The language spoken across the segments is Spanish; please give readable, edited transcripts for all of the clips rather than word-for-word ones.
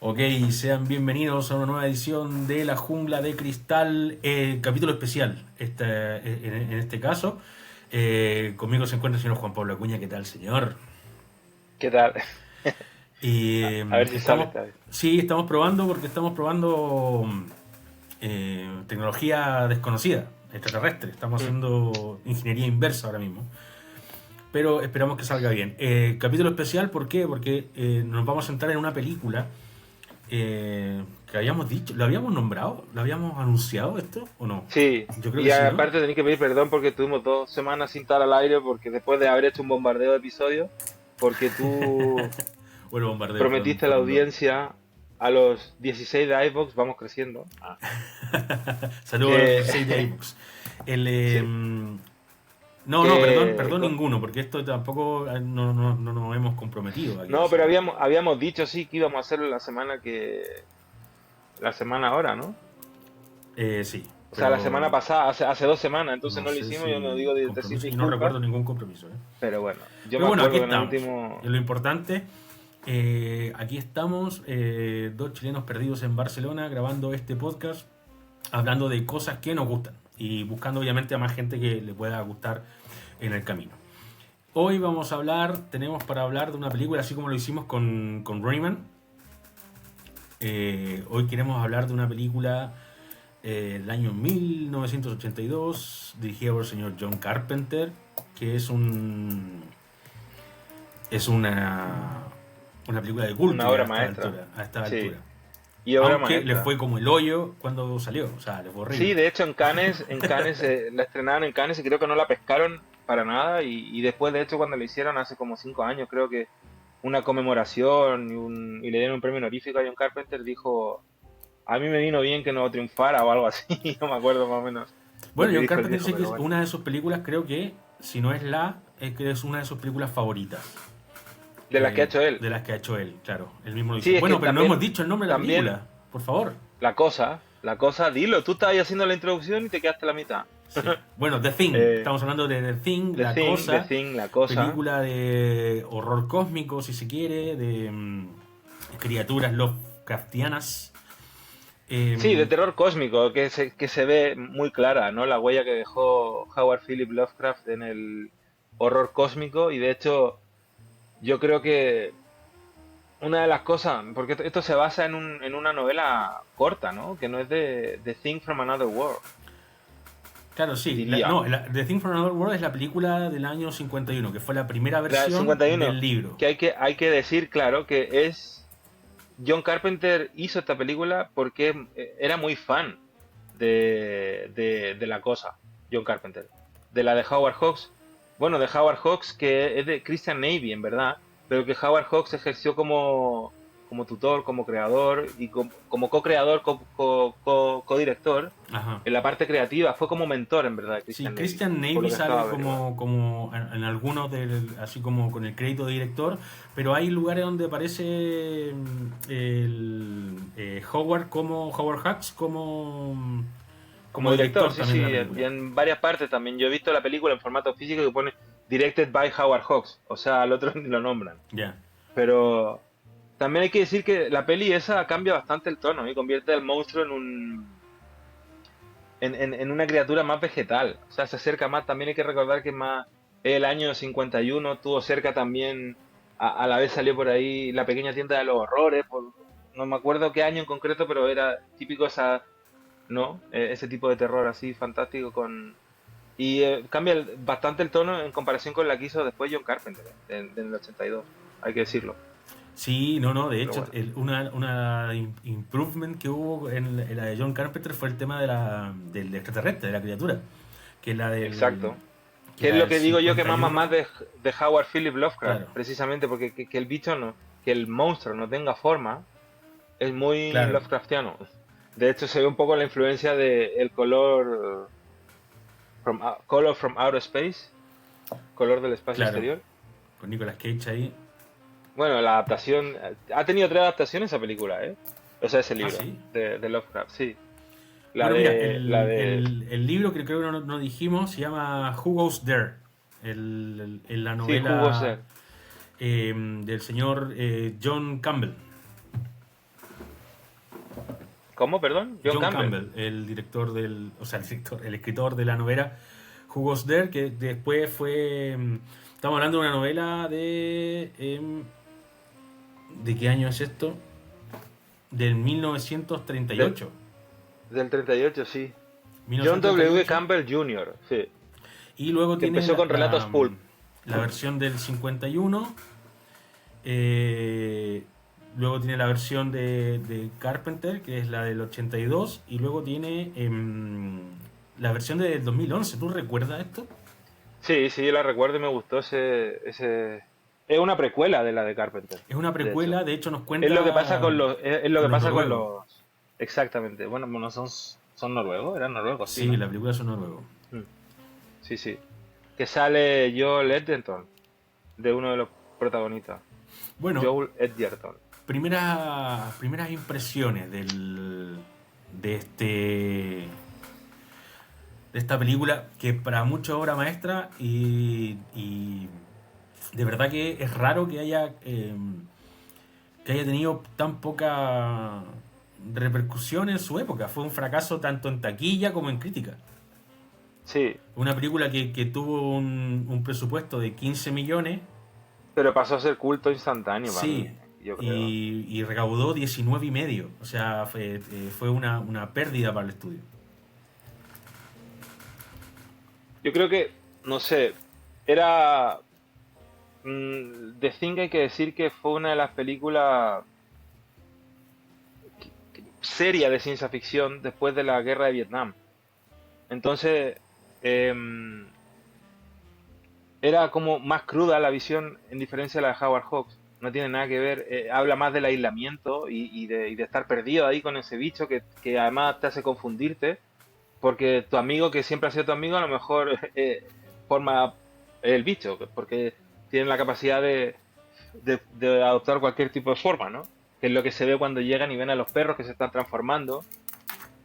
Ok, sean bienvenidos a una nueva edición de La Jungla de Cristal, capítulo especial en este caso. Conmigo se encuentra el señor Juan Pablo Acuña. ¿Qué tal, señor? ¿Qué tal? Y A ver si sale esta vez. sí, estamos probando porque estamos probando tecnología desconocida, extraterrestre. Estamos haciendo ingeniería inversa ahora mismo. Pero esperamos que salga bien. Capítulo especial, ¿por qué? Porque nos vamos a centrar en una película que habíamos dicho, ¿lo habíamos nombrado? ¿Lo habíamos anunciado esto o no? Sí, Yo creo que y sí, ¿no? aparte tenéis que pedir perdón porque tuvimos 2 semanas sin estar al aire porque después de haber hecho un bombardeo de episodios, porque tú Bueno, bombardeo, prometiste a la fueron dos. audiencia a los 16 de iVoox, vamos creciendo, Saludos a los que, 16 de iBooks. El, sí, no, no, perdón, que perdón ninguno, porque esto tampoco no nos hemos comprometido aquí a no, pero hacerlo. habíamos dicho sí que íbamos a hacerlo la semana ahora, ¿no? Sí, O sea, la semana pero pasada, hace 2 semanas, entonces no no lo sé hicimos, yo no si digo de decir compromiso, y no disculpas, recuerdo ningún compromiso. pero bueno, yo Pero me bueno, aquí acuerdo que en el estamos. último. Es lo importante. Aquí estamos, dos chilenos perdidos en Barcelona, grabando este podcast, hablando de cosas que nos gustan y buscando obviamente a más gente que le pueda gustar en el camino. Hoy vamos a hablar, tenemos para hablar de una película así como lo hicimos con Rayman. Hoy queremos hablar de una película del año 1982, dirigida por el señor John Carpenter, que es una película de culto Una ya obra maestra. a esta Sí. altura. Y obra Aunque le maestra. fue como el hoyo cuando salió, o sea, le fue Sí, horrible. de hecho en Cannes la estrenaron en Cannes y creo que no la pescaron para nada. Y después, de hecho, cuando la hicieron hace como 5 años, creo que una conmemoración y le dieron un premio honorífico a John Carpenter, dijo, a mí me vino bien que no triunfara o algo así. No me acuerdo más o menos lo Bueno, que John dijo el Carpenter viejo, dice que pero es bueno. una de sus películas, creo que, si no es es que es una de sus películas favoritas. De las que ha hecho él. De las que ha hecho él, claro. Él mismo lo dice. Sí, es que Bueno, pero no hemos también, dicho el nombre de la también película, por favor. la cosa, dilo, tú estabas ahí haciendo la introducción y te quedaste a la mitad. Sí. Bueno, The Thing. Eh, Estamos hablando de The Thing, The La Thing, The Cosa, Thing, la cosa. película de horror cósmico, si se quiere, de criaturas Lovecraftianas. Sí, de Eh, terror cósmico, que se ve muy clara, ¿no? La huella que dejó Howard Philip Lovecraft en el horror cósmico. Y de hecho, yo creo que una de las cosas, porque esto se basa en una novela corta, ¿no? Que no es de The Thing from Another World, claro, sí. diría. The Thing from Another World es la película del año 51, que fue la primera La del versión 51, del libro. que hay que decir, claro, que es John Carpenter hizo esta película porque era muy fan de la cosa, John Carpenter. De la de Howard Hawks. Bueno, de Howard Hawks, que es de Christian Navy, en verdad, pero que Howard Hawks ejerció como tutor, como creador y como co-creador, co-director Ajá. en la parte creativa. Fue como mentor, en verdad, de Sí, Christian Navy, Christian por lo Navy que estaba sale averiguando. como en algunos así como con el crédito de director, pero hay lugares donde aparece el Howard como Howard Hawks Como como director, director sí, también sí, de la y película. en varias partes también. Yo he visto la película en formato físico que pone Directed by Howard Hawks, o sea, al otro ni lo nombran. Ya. Pero también hay que decir que la peli esa cambia bastante el tono y convierte al monstruo en una criatura más vegetal. O sea, se acerca más. También hay que recordar que más el año 51 tuvo cerca también, a la vez salió por ahí La Pequeña Tienda de los Horrores. No me acuerdo qué año en concreto, pero era típico ¿no? Ese tipo de terror así fantástico y cambia bastante el tono en comparación con la que hizo después John Carpenter en el 82, hay que decirlo. Sí, no, no, de Pero hecho, bueno. una improvement que hubo en la de John Carpenter fue el tema del extraterrestre, de la criatura, que es Exacto. que Que es la lo del que digo yo que mama más 51, de Howard Philip Lovecraft, claro, precisamente porque que el bicho no, que el monstruo no tenga forma, es muy claro, Lovecraftiano. De hecho, se ve un poco la influencia de el color from outer space, color del espacio claro, exterior. con Nicolas Cage ahí. Bueno, la adaptación, ha tenido 3 adaptaciones esa película, ¿eh? O sea, ese Ah, libro sí. de Lovecraft, sí. La Bueno, mira, de, la de, el libro que creo que no dijimos se llama Who Goes There, la sí, Who Was. novela del señor John Campbell. ¿Cómo, perdón? John Campbell. el director el escritor de la novela Who Was There, que después fue... Estamos hablando de una novela ¿de qué año es esto? Del 1938. Del 38, sí. John 1938. W. Campbell Jr., sí. Y luego Que tiene empezó con relatos pulp. la versión del 51. Luego tiene la versión de Carpenter, que es la del 82. Y luego tiene la versión del 2011. ¿Tú recuerdas esto? Sí, sí, la recuerdo y me gustó ese... Es una precuela de la de Carpenter. Es una precuela, de hecho nos cuenta... Es lo que pasa con los... Es lo que los pasa con noruegos. los... Exactamente. Bueno, no son noruegos, eran noruegos, Sí, ¿no? la película es un noruego. Sí, sí. Que sale Joel Edgerton, de uno de los protagonistas. Bueno, Joel Edgerton. primeras impresiones de esta película, que para muchos obra maestra y de verdad que es raro que haya tenido tan poca repercusión en su época. Fue un fracaso tanto en taquilla como en crítica. Sí, Una película que tuvo un presupuesto de 15 millones. pero pasó a ser culto instantáneo para Sí, mí, yo creo. y recaudó 19 y medio. O sea, fue una pérdida para el estudio. Yo creo que, no sé, era... The Thing, hay que decir que fue una de las películas seria de ciencia ficción después de la guerra de Vietnam. Entonces, era como más cruda la visión en diferencia de la de Howard Hawks. No tiene nada que ver, habla más del aislamiento y de estar perdido ahí con ese bicho que además te hace confundirte, porque tu amigo que siempre ha sido tu amigo a lo mejor forma el bicho, porque tienen la capacidad de adoptar cualquier tipo de forma, ¿no? Que es lo que se ve cuando llegan y ven a los perros que se están transformando,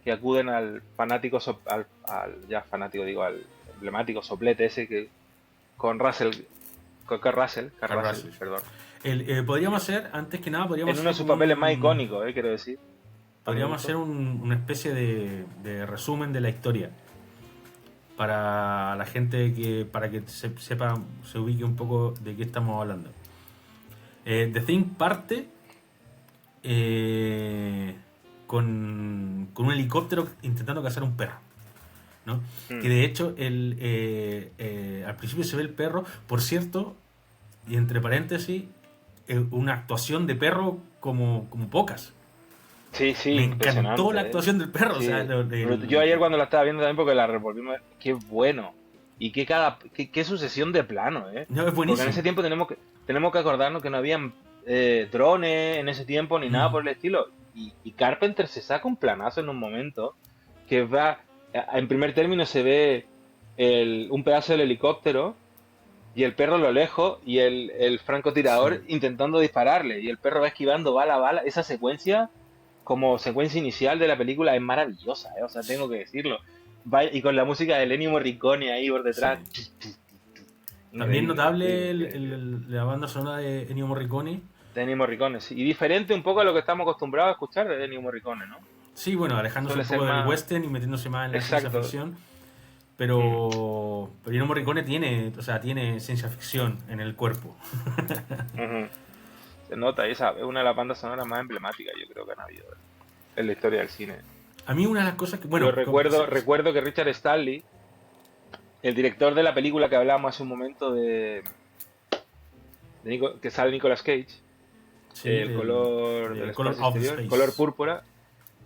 que acuden al fanático, al emblemático soplete ese que con Russell, con Kurt Russell, perdón. Podríamos hacer, antes que nada, En uno de sus papeles más icónicos, quiero decir. Podríamos hacer una especie de resumen de la historia para la gente para que sepa, se ubique un poco de qué estamos hablando. The Thing parte con un helicóptero intentando cazar un perro, ¿no? Que de hecho al principio se ve el perro, por cierto, y entre paréntesis, una actuación de perro como pocas. Sí, Me encantó la actuación del perro. Sí. O sea, yo ayer cuando la estaba viendo también, porque la revolvimos, qué bueno. Y qué sucesión de planos, No, es buenísimo. Porque en ese tiempo tenemos que acordarnos que no habían drones en ese tiempo ni nada por el estilo. Y Carpenter se saca un planazo en un momento que va, en primer término se ve un pedazo del helicóptero y el perro a lo lejos y el francotirador intentando dispararle y el perro va esquivando bala a bala. Esa secuencia, como secuencia inicial de la película, es maravillosa, o sea, tengo que decirlo. Y con la música de Ennio Morricone ahí por detrás. Sí. También notable la banda sonora de Ennio Morricone. De Ennio Morricone, sí. Y diferente un poco a lo que estamos acostumbrados a escuchar de Ennio Morricone, ¿no? Sí, bueno, alejándose un poco del western y metiéndose más en la ciencia ficción. Pero Ennio Morricone tiene ciencia ficción en el cuerpo. Se nota, esa es una de las bandas sonoras más emblemáticas, yo creo, que han habido en la historia del cine. A mí una de las cosas que... Bueno, recuerdo que Richard Stanley, el director de la película que hablábamos hace un momento que sale Nicolas Cage, sí, el color púrpura,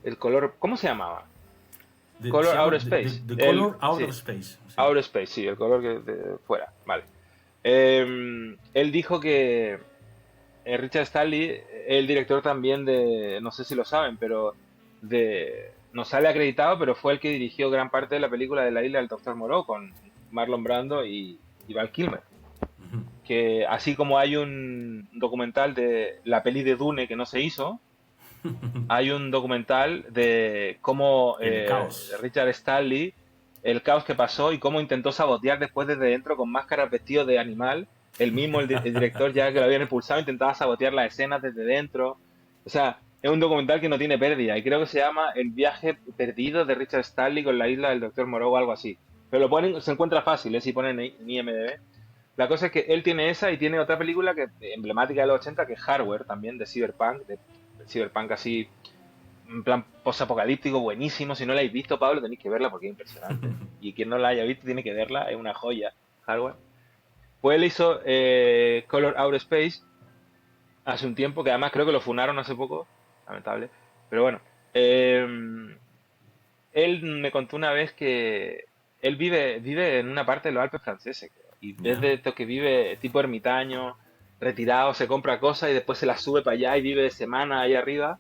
el color... ¿Cómo se llamaba? Color Outer Space. The Color Outer Space. Sí. Outer Space, sí, el color de fuera, vale. Él dijo que Richard Stanley, el director también no sé si lo saben, pero no sale acreditado, pero fue el que dirigió gran parte de la película de La Isla del Doctor Moreau con Marlon Brando y Val Kilmer. Que así como hay un documental de la peli de Dune que no se hizo, hay un documental de cómo Richard Stanley, el caos que pasó y cómo intentó sabotear después desde dentro con máscaras vestido de animal. El mismo, el director, ya que lo habían impulsado, intentaba sabotear las escenas desde dentro. O sea, es un documental que no tiene pérdida y creo que se llama El viaje perdido de Richard Stanley con la isla del Doctor Moreau o algo así. Pero lo ponen, se encuentra fácil, si ponen en IMDb. La cosa es que él tiene esa y tiene otra película que emblemática de los 80 que es Hardware también, de Cyberpunk así, en plan post-apocalíptico, buenísimo. Si no la habéis visto, Pablo, tenéis que verla porque es impresionante. Y quien no la haya visto tiene que verla, es una joya, Hardware. Pues él hizo Color Outer Space hace un tiempo, que además creo que lo funaron hace poco, lamentable. Pero bueno, eh, él me contó una vez que él vive en una parte de los Alpes franceses, creo, y Ya. desde esto que vive tipo ermitaño, retirado, se compra cosas y después se las sube para allá y vive de semana ahí arriba,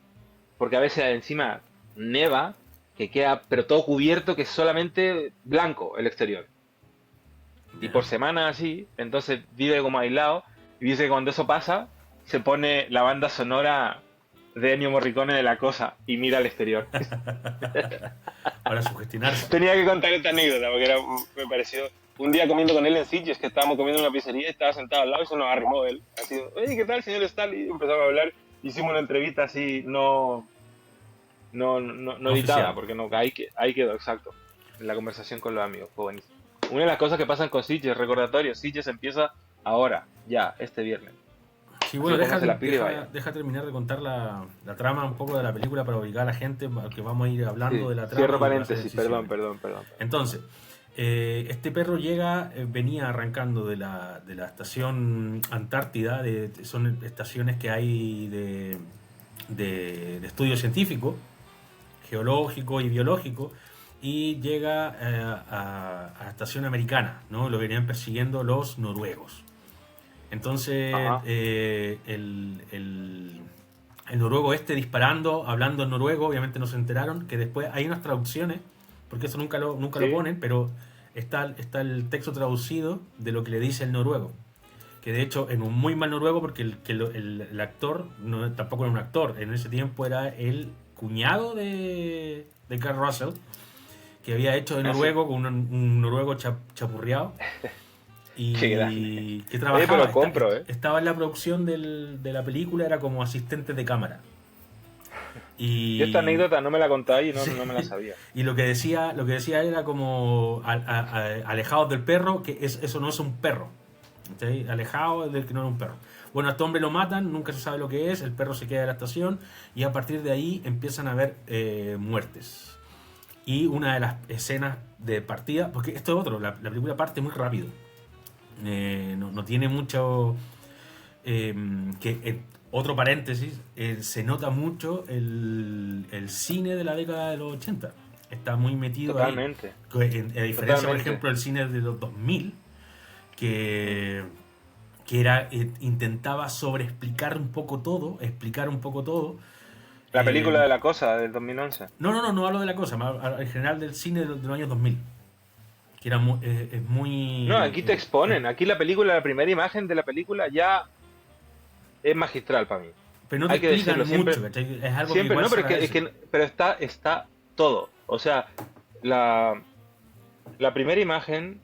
porque a veces encima neva, que queda pero todo cubierto, que es solamente blanco el exterior. Y por Ya. semana así, entonces vive como aislado y dice que cuando eso pasa, se pone la banda sonora de Ennio Morricone de La Cosa y mira al exterior. Para sugestionarse. Tenía que contar esta anécdota porque me pareció un día comiendo con él en Sitges, que estábamos comiendo en una pizzería y estaba sentado al lado y se nos arrimó él. Así, oye, ¿qué tal, señor Stanley? Y empezamos a hablar, hicimos una entrevista así, no editada, Oficial. porque no, ahí quedó, exacto, en la conversación con los amigos, fue buenísimo. Una de las cosas que pasan con Sitges, recordatorio, Sitges empieza ahora, ya, este viernes. Sí, Así bueno, que póngase la pila y vaya. deja terminar de contar la trama un poco de la película para ubicar a la gente, que vamos a ir hablando Sí, de la trama cierro y hacer paréntesis, perdón, decisiones. perdón, perdón. Entonces, este perro llega, venía arrancando de la estación Antártida, son estaciones que hay de estudio científico, geológico y biológico, y llega a estación americana, ¿no? Lo venían persiguiendo los noruegos. Entonces, Ajá, el noruego este disparando, hablando en noruego, obviamente no se enteraron, que después hay unas traducciones, porque eso nunca lo sí, ponen, pero está el texto traducido de lo que le dice el noruego. Que de hecho, en un muy mal noruego, porque el actor tampoco era un actor, en ese tiempo era el cuñado de Carl Russell, que había hecho de así. noruego con un noruego chapurreado Qué grande. y que Oye, pero trabajaba, compro, ¿eh? estaba en la producción de la película, era como asistente de cámara. Yo esta Y, anécdota no me la contáis y sí, no me la sabía. y lo que decía era como alejados del perro, que eso no es un perro. ¿Sí? Alejado del que no era un perro. Bueno, a este hombre lo matan, nunca se sabe lo que es, el perro se queda en la estación y a partir de ahí empiezan a haber muertes. Y una de las escenas de partida, porque esto es otro, la película parte muy rápido. No tiene mucho otro paréntesis, se nota mucho el cine de la década de los 80. Está muy metido ahí. Totalmente, A diferencia, por totalmente. ejemplo, del cine de los 2000, que, que era, intentaba sobreexplicar un poco todo, explicar un poco todo. La película Eh, de La Cosa del 2011. no hablo de la cosa, en general del cine de los años 2000, que era es No, muy... aquí te exponen. Aquí la película, la primera imagen de la película ya es magistral para mí. pero no te Hay que decirlo, explican mucho, siempre, ¿cachai? Es algo que siempre, igual no, se pero agradece. pero está todo. O sea, la, la primera imagen,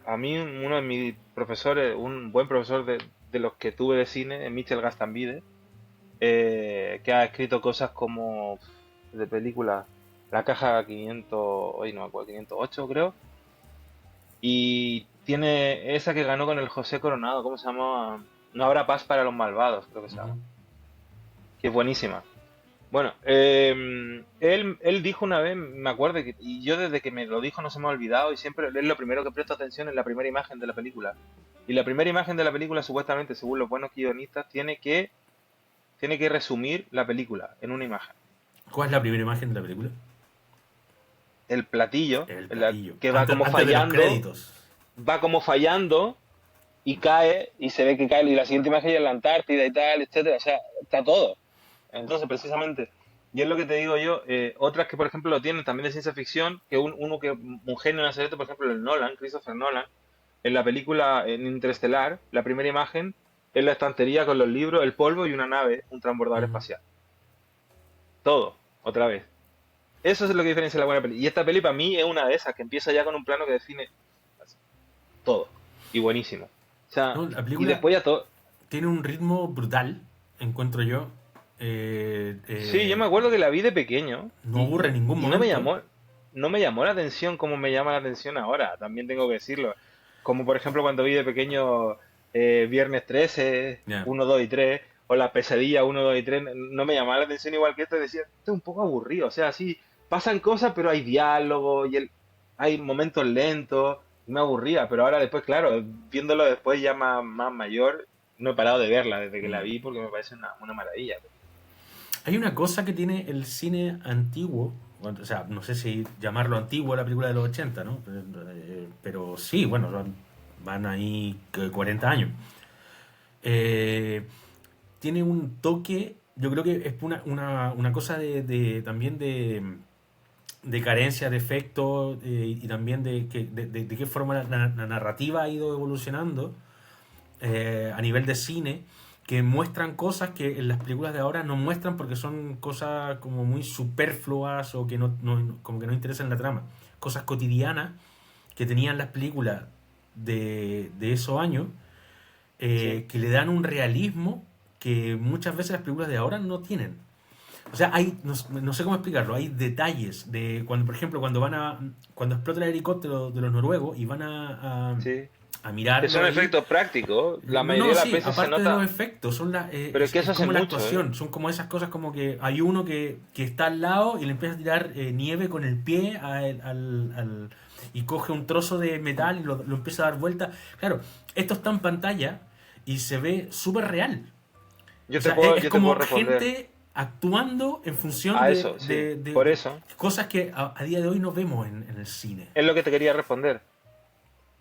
a mí uno de mis profesores, un buen profesor de los que tuve de cine, es Michel Gastambide, que ha escrito cosas como de películas, La Caja 500, hoy no me acuerdo, 508 creo, y tiene esa que ganó con el José Coronado, ¿cómo se llama? No habrá paz para los malvados, creo que se llama, Ujú. que es buenísima. Bueno, él dijo una vez, me acuerdo, y yo desde que me lo dijo no se me ha olvidado, y siempre es lo primero que presto atención en la primera imagen de la película. Y la primera imagen de la película, supuestamente, según los buenos guionistas, tiene que resumir la película en una imagen. ¿Cuál es la primera imagen de la película? El platillo, El platillo. que Antes de los créditos. va como fallando y cae, y se ve que cae, y la siguiente imagen ya es la Antártida y tal, etcétera, o sea, está todo. Entonces, precisamente, y es lo que te digo yo, otras que por ejemplo lo tienen también de ciencia ficción, que uno que un genio en hacer esto, por ejemplo, el Nolan, Christopher Nolan, en la película en Interestelar, la primera imagen es la estantería con los libros, el polvo y una nave, un transbordador Ujú. espacial. Todo, otra vez. Eso es lo que diferencia la buena peli. Y esta peli para mí es una de esas, que empieza ya con un plano que define todo. Y buenísimo. O sea, No, la y película después ya todo. tiene un ritmo brutal, encuentro yo. Sí, yo me acuerdo que la vi de pequeño no aburre en ningún y momento. no me llamó la atención como me llama la atención ahora, también tengo que decirlo. Como por ejemplo cuando vi de pequeño Viernes 13, Ya. 1, 2 y 3, o La Pesadilla 1, 2 y 3, no me llamaba la atención igual que esto, decía, esto es un poco aburrido, o sea, sí, pasan cosas, pero hay diálogo y hay momentos lentos, y me aburría, pero ahora después, claro, viéndolo después ya más mayor, no he parado de verla desde que la Mm. vi porque me parece una maravilla. Hay una cosa que tiene el cine antiguo, o sea, no sé si llamarlo antiguo a la película de los 80, ¿no? Pero sí, bueno, van ahí 40 años. Eh, Tiene un toque, yo creo que es una cosa también de carencia de efecto y también de qué forma la narrativa ha ido evolucionando a nivel de cine, que muestran cosas que en las películas de ahora no muestran porque son cosas como muy superfluas o que como que no interesan la trama. Cosas cotidianas que tenían las películas de esos años Sí. que le dan un realismo que muchas veces las películas de ahora no tienen. O sea, no sé cómo explicarlo, hay detalles de cuando, por ejemplo, cuando explota el helicóptero de los noruegos y van Sí. a Que mirarlo son ahí. efectos prácticos. La No, mayoría no, de las sí, veces se aparte de los nota, efectos, pero es que es eso hace como la mucho, ¿eh? actuación, son como esas cosas como que hay uno que está al lado y le empieza a tirar nieve con el pie y coge un trozo de metal y lo empieza a dar vuelta. Claro, esto está en pantalla y se ve súper real. O sea, es Yo te puedo como responder gente actuando en función a eso, sí. Por de eso, cosas que a día de hoy no vemos en el cine. es lo que te quería responder.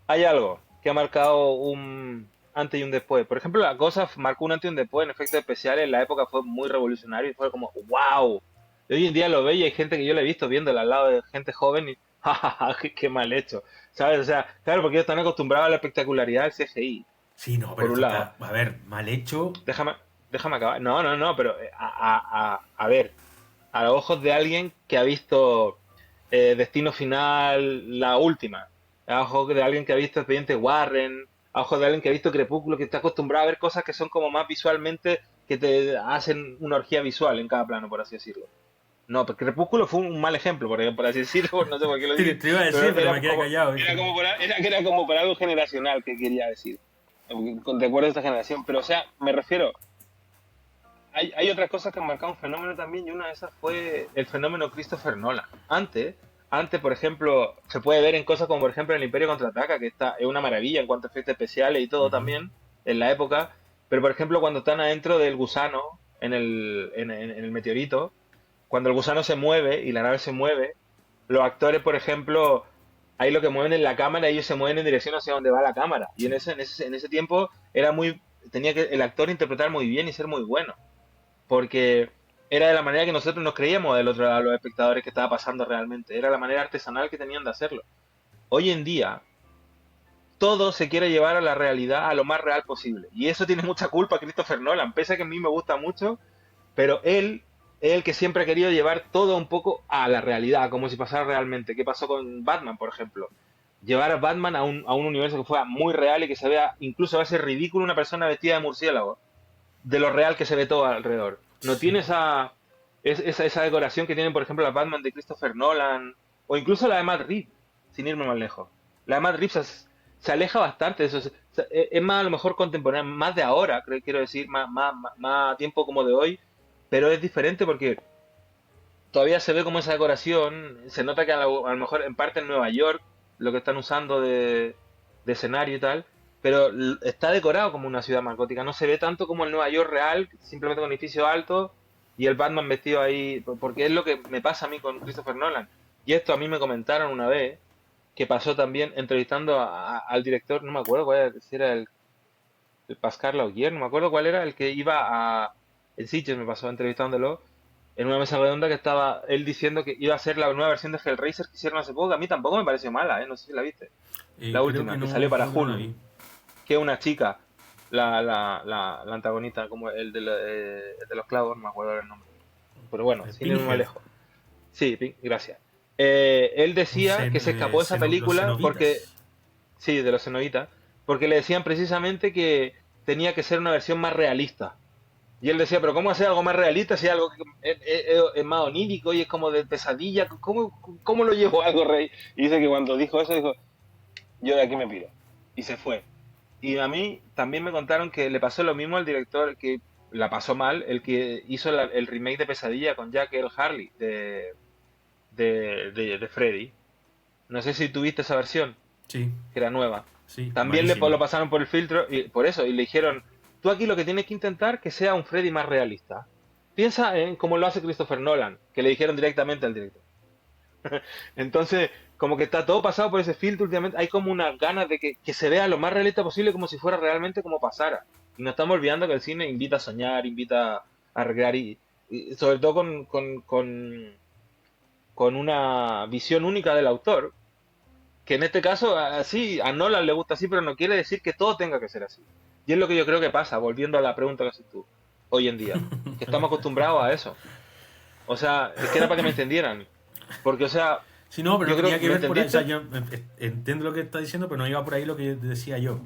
Hay algo que ha marcado un antes y un después. Por ejemplo, la cosa marcó un antes y un después en efectos especiales. En la época fue muy revolucionario y fue como, wow. Y hoy en día lo ve y hay gente que yo le he visto viéndolo al lado de gente joven y, jajaja, qué mal hecho. ¿Sabes? O sea, claro, porque ellos están acostumbrados a la espectacularidad del CGI, Sí, no, pero por un esto lado. está, a ver, mal hecho. Déjame, déjame acabar. No, no, no, pero a ver, a los ojos de alguien que ha visto Destino Final, la última, a ojos de alguien que ha visto Expediente Warren, a ojos de alguien que ha visto Crepúsculo, que está acostumbrado a ver cosas que son como más visualmente, que te hacen una orgía visual en cada plano, por así decirlo. No, pero Crepúsculo fue un mal ejemplo, por así decirlo, no sé por qué lo dije, Te iba a decir, pero pero me quedé callado. era como era como por algo generacional que quería decir, de acuerdo a esta generación, pero o sea, me refiero, hay otras cosas que han marcado un fenómeno también y una de esas fue el fenómeno Christopher Nolan. Antes, por ejemplo, se puede ver en cosas como por ejemplo el Imperio Contraataca, que es una maravilla en cuanto a efectos especiales y todo Ujú. también en la época, pero por ejemplo cuando están adentro del gusano en el meteorito, cuando el gusano se mueve y la nave se mueve, los actores, por ejemplo, ahí lo que mueven en la cámara, ellos se mueven en dirección hacia donde va la cámara. Y Sí. en ese tiempo tenía que el actor interpretar muy bien y ser muy bueno porque era de la manera que nosotros nos creíamos del otro lado, los espectadores, que estaba pasando realmente. Era la manera artesanal que tenían de hacerlo. Hoy en día, todo se quiere llevar a la realidad, a lo más real posible. Y eso tiene mucha culpa Christopher Nolan, pese a que a mí me gusta mucho, pero él es el que siempre ha querido llevar todo un poco a la realidad, como si pasara realmente. ¿Qué pasó con Batman, por ejemplo? Llevar a Batman a un universo que fuera muy real y que se vea, incluso va a ser ridículo una persona vestida de murciélago de lo real que se ve todo alrededor. No Sí. tiene esa decoración que tienen, por ejemplo, la Batman de Christopher Nolan o incluso la de Matt Reeves, sin irme más lejos. La de Matt Reeves se aleja bastante de eso. Es más, a lo mejor contemporánea, más de ahora, quiero decir, más tiempo como de hoy, pero es diferente porque todavía se ve como esa decoración. Se nota que a lo mejor en parte en Nueva York lo que están usando de escenario y tal, pero está decorado como una ciudad más gótica. No se ve tanto como el Nueva York real, simplemente con edificios altos y el Batman vestido ahí, porque es lo que me pasa a mí con Christopher Nolan. Y esto a mí me comentaron una vez que pasó también entrevistando al director, no me acuerdo cuál era, si era el Pascal Laugier, no me acuerdo cuál era, el que iba a... En Sitges me pasó entrevistándolo en una mesa redonda que estaba él diciendo que iba a ser la nueva versión de Hellraiser que hicieron hace poco, que a mí tampoco me pareció mala, ¿eh? No sé si la viste. La Creo que última, que salió no, para creo que no la Hulu, vi. que es una chica, la antagonista, como el de los clavos, no me acuerdo el nombre. Pero bueno, sin irme más Pinhead, lejos. Sí, gracias. Él decía que se escapó de esa los película porque, cenobitas. sí, de los cenobitas, porque le decían precisamente que tenía que ser una versión más realista. Y él decía, pero ¿cómo hacer algo más realista si es algo que es más onírico y es como de pesadilla? ¿Cómo lo llevo a algo rey? Y dice que cuando dijo eso, dijo, yo de aquí me piro. Y se fue. Y a mí también me contaron que le pasó lo mismo al director, que la pasó mal, el que hizo el remake de Pesadilla con Jack Earl Harley de Freddy. No sé si tuviste esa versión, Sí, que era nueva. sí, También malísima. lo pasaron por el filtro y por eso, y le dijeron, tú aquí lo que tienes que intentar que sea un Freddy más realista. Piensa en cómo lo hace Christopher Nolan, que le dijeron directamente al director. Entonces, como que está todo pasado por ese filtro últimamente, hay como unas ganas de que se vea lo más realista posible como si fuera realmente como pasara. Y nos estamos olvidando que el cine invita a soñar, invita a recrear y sobre todo con una visión única del autor, que en este caso así a Nolan le gusta así, pero no quiere decir que todo tenga que ser así. Y es lo que yo creo que pasa, volviendo a la pregunta que haces tú, hoy en día, que estamos acostumbrados a eso. O sea, es que era para que me entendieran. Porque, o sea, Sí, no, pero yo no creo tenía que que me ver por ahí. O sea, entendiste. yo entiendo lo que está diciendo, pero no iba por ahí lo que decía yo.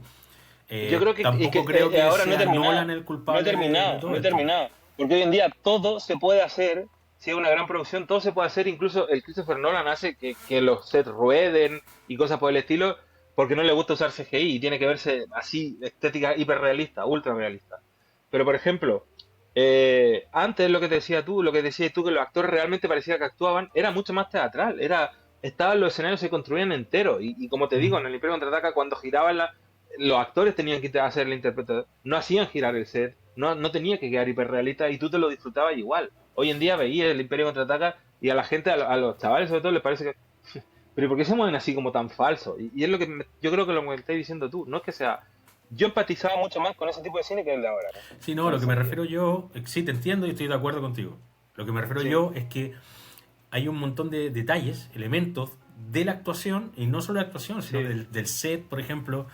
Yo creo Tampoco creo que ahora no he sea terminado, Nolan el no he culpable de terminado, no todo he esto. terminado. Porque hoy en día todo se puede hacer, si es una gran producción, todo se puede hacer, incluso el Christopher Nolan hace que los sets rueden y cosas por el estilo, porque no le gusta usar CGI y tiene que verse así, estética hiperrealista, ultra realista. Pero por ejemplo, antes lo que te decía tú, lo que decías tú, que los actores realmente parecía que actuaban, era mucho más teatral, estaban los escenarios se construían enteros, y como te Mm. digo, en el Imperio Contraataca, cuando giraban los actores tenían que hacer la interpretación, no hacían girar el set, no tenía que quedar hiperrealista y tú te lo disfrutabas igual. Hoy en día veías el Imperio Contraataca y a la gente, a los chavales sobre todo, les parece que... Pero ¿por qué se mueven así como tan falso? Y es lo que yo creo que lo que estás diciendo tú, no es que sea... Yo empatizaba mucho más con ese tipo de cine que el de ahora, ¿no? Sí, no, En lo ese que me sentido. refiero yo, sí te entiendo y estoy de acuerdo contigo. Lo que me refiero Sí, yo es que hay un montón de detalles, elementos de la actuación, y no solo de la actuación, sino sí. del set, por ejemplo,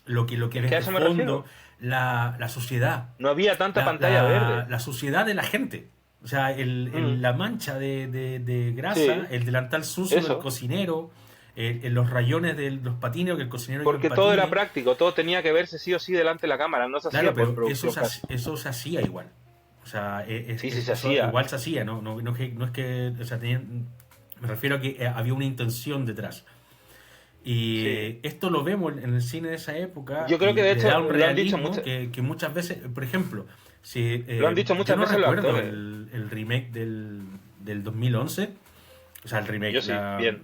lo que Es que ves a de eso me fondo, refiero. la suciedad, No había tanta pantalla verde. la suciedad de la gente. O sea, Mm, la mancha de grasa, sí, el delantal sucio del eso. cocinero, los rayones de los patines, que el cocinero iba en Porque todo era patines. práctico, todo tenía que verse sí o sí delante de la cámara, no se Claro, hacía por pero producción casi. eso se hacía igual. O sea, Sí, sí se eso hacía. igual se hacía, no es que, o sea, me refiero a que había una intención detrás. Y Sí. esto lo vemos en el cine de esa época Yo creo que y de le da hecho un realismo que muchas veces, por ejemplo, si, lo han dicho yo muchas no veces los recuerdo actores. el remake del 2011, o sea, el Yo remake, sí, bien.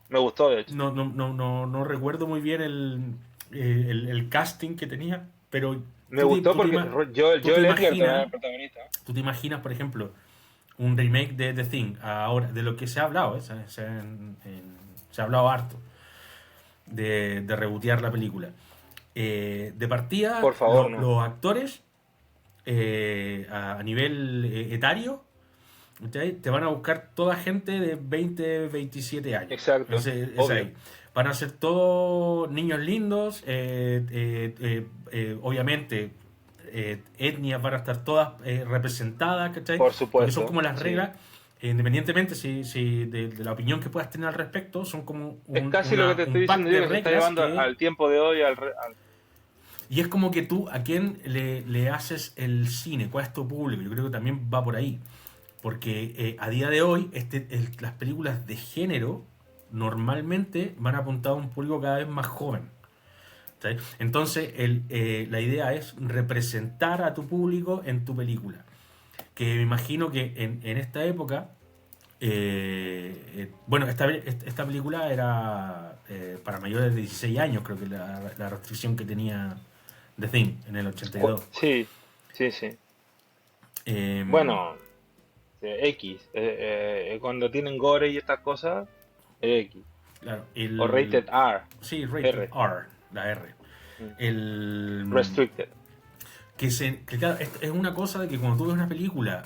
Me gustó de hecho. no recuerdo muy bien el casting que tenía, pero Me gustó porque tú te Joel Edgerton era imaginas, el protagonista. por ejemplo, un remake de The Thing, ahora, de lo que se ha hablado, se ha hablado harto de rebotear la película. De partida, Por favor, no. los actores a nivel etario, ¿cachai? Te van a buscar toda gente de 20, 27 años. Exacto, Es obvio. ahí. Van a ser todos niños lindos, obviamente etnias van a estar todas representadas, ¿cachai? Por Porque son supuesto, como las sí. reglas, independientemente si de la opinión que puedas tener al respecto, son como Es casi lo que te estoy un pack diciendo yo, de que se está reglas llevando que... al tiempo de hoy, Y es como que tú, ¿a quién le haces el cine? ¿Cuál es tu público? Yo creo que también va por ahí. Porque a día de hoy, las películas de género normalmente van apuntadas a un público cada vez más joven. ¿Sí? Entonces, la idea es representar a tu público en tu película. Que me imagino que en esta época, bueno, esta película era para mayores de 16 años, creo que la restricción que tenía The Thing en el 82. Sí, sí, sí. Eh, Bueno, X. Cuando tienen gore y estas cosas, X. claro, O rated R. sí, rated R. R, la R. Mm. El, Restricted. que claro, es una cosa de que cuando tú ves una película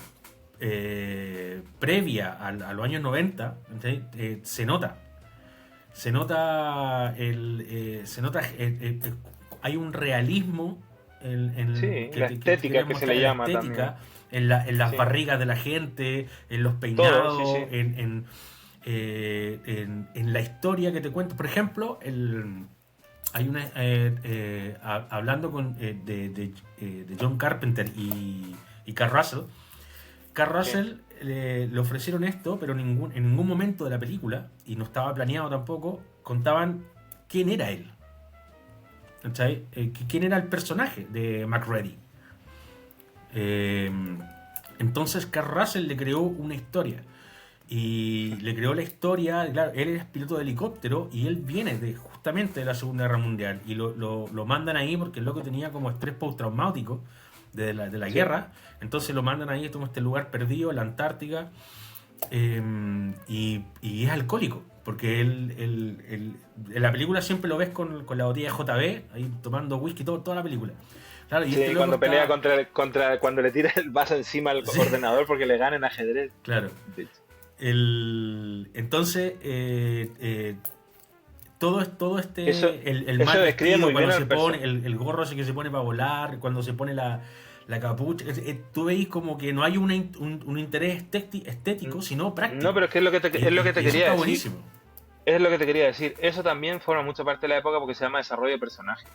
previa a los años 90, ¿entendés? Se nota. Se nota hay un realismo Sí, la que te estética quieren que se mostrar le en la llama también. estética, en las Sí. barrigas de la gente, en los Todo, sí, peinados, sí. en la historia que te cuento. Por ejemplo, hablando de John Carpenter y Carl Russell. Carl Russell le ofrecieron esto, pero en ningún momento de la película, y no estaba planeado tampoco, contaban quién era él. ¿Cachai? ¿Quién era el personaje de MacReady? Entonces Carl Russell le creó una historia. Y le creó la historia, claro, él es piloto de helicóptero y él viene justamente de la Segunda Guerra Mundial. Y lo mandan ahí porque el loco tenía como estrés postraumático de la guerra. Entonces lo mandan ahí, como este lugar perdido, en la Antártica. Y es alcohólico. Porque en la película siempre lo ves con la botella de JB, ahí tomando whisky toda la película. Claro, y Sí, cuando pelea contra cuando le tira el vaso encima al ordenador porque le gana en ajedrez. Claro. Entonces, todo este. El eso describe muy bien cuando se pone el gorro ese que se pone para volar, cuando se pone la capucha. Tú veis como que no hay un interés estético, sino práctico. No, pero es que es lo que te quería decir. Buenísimo. Es lo que te quería decir. Eso también forma mucha parte de la época porque se llama desarrollo de personaje.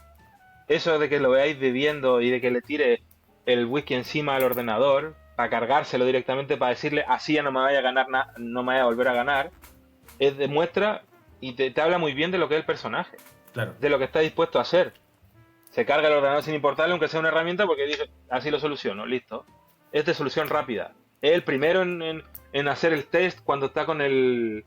Eso de que lo veáis bebiendo y de que le tire el whisky encima al ordenador para cargárselo directamente, para decirle así ya no me vaya a ganar no me vaya a volver a ganar, demuestra y te habla muy bien de lo que es el personaje, claro, de lo que está dispuesto a hacer. Se carga el ordenador sin importarle, aunque sea una herramienta, porque dice así lo soluciono, listo. Es de solución rápida. Es el primero en hacer el test cuando está con el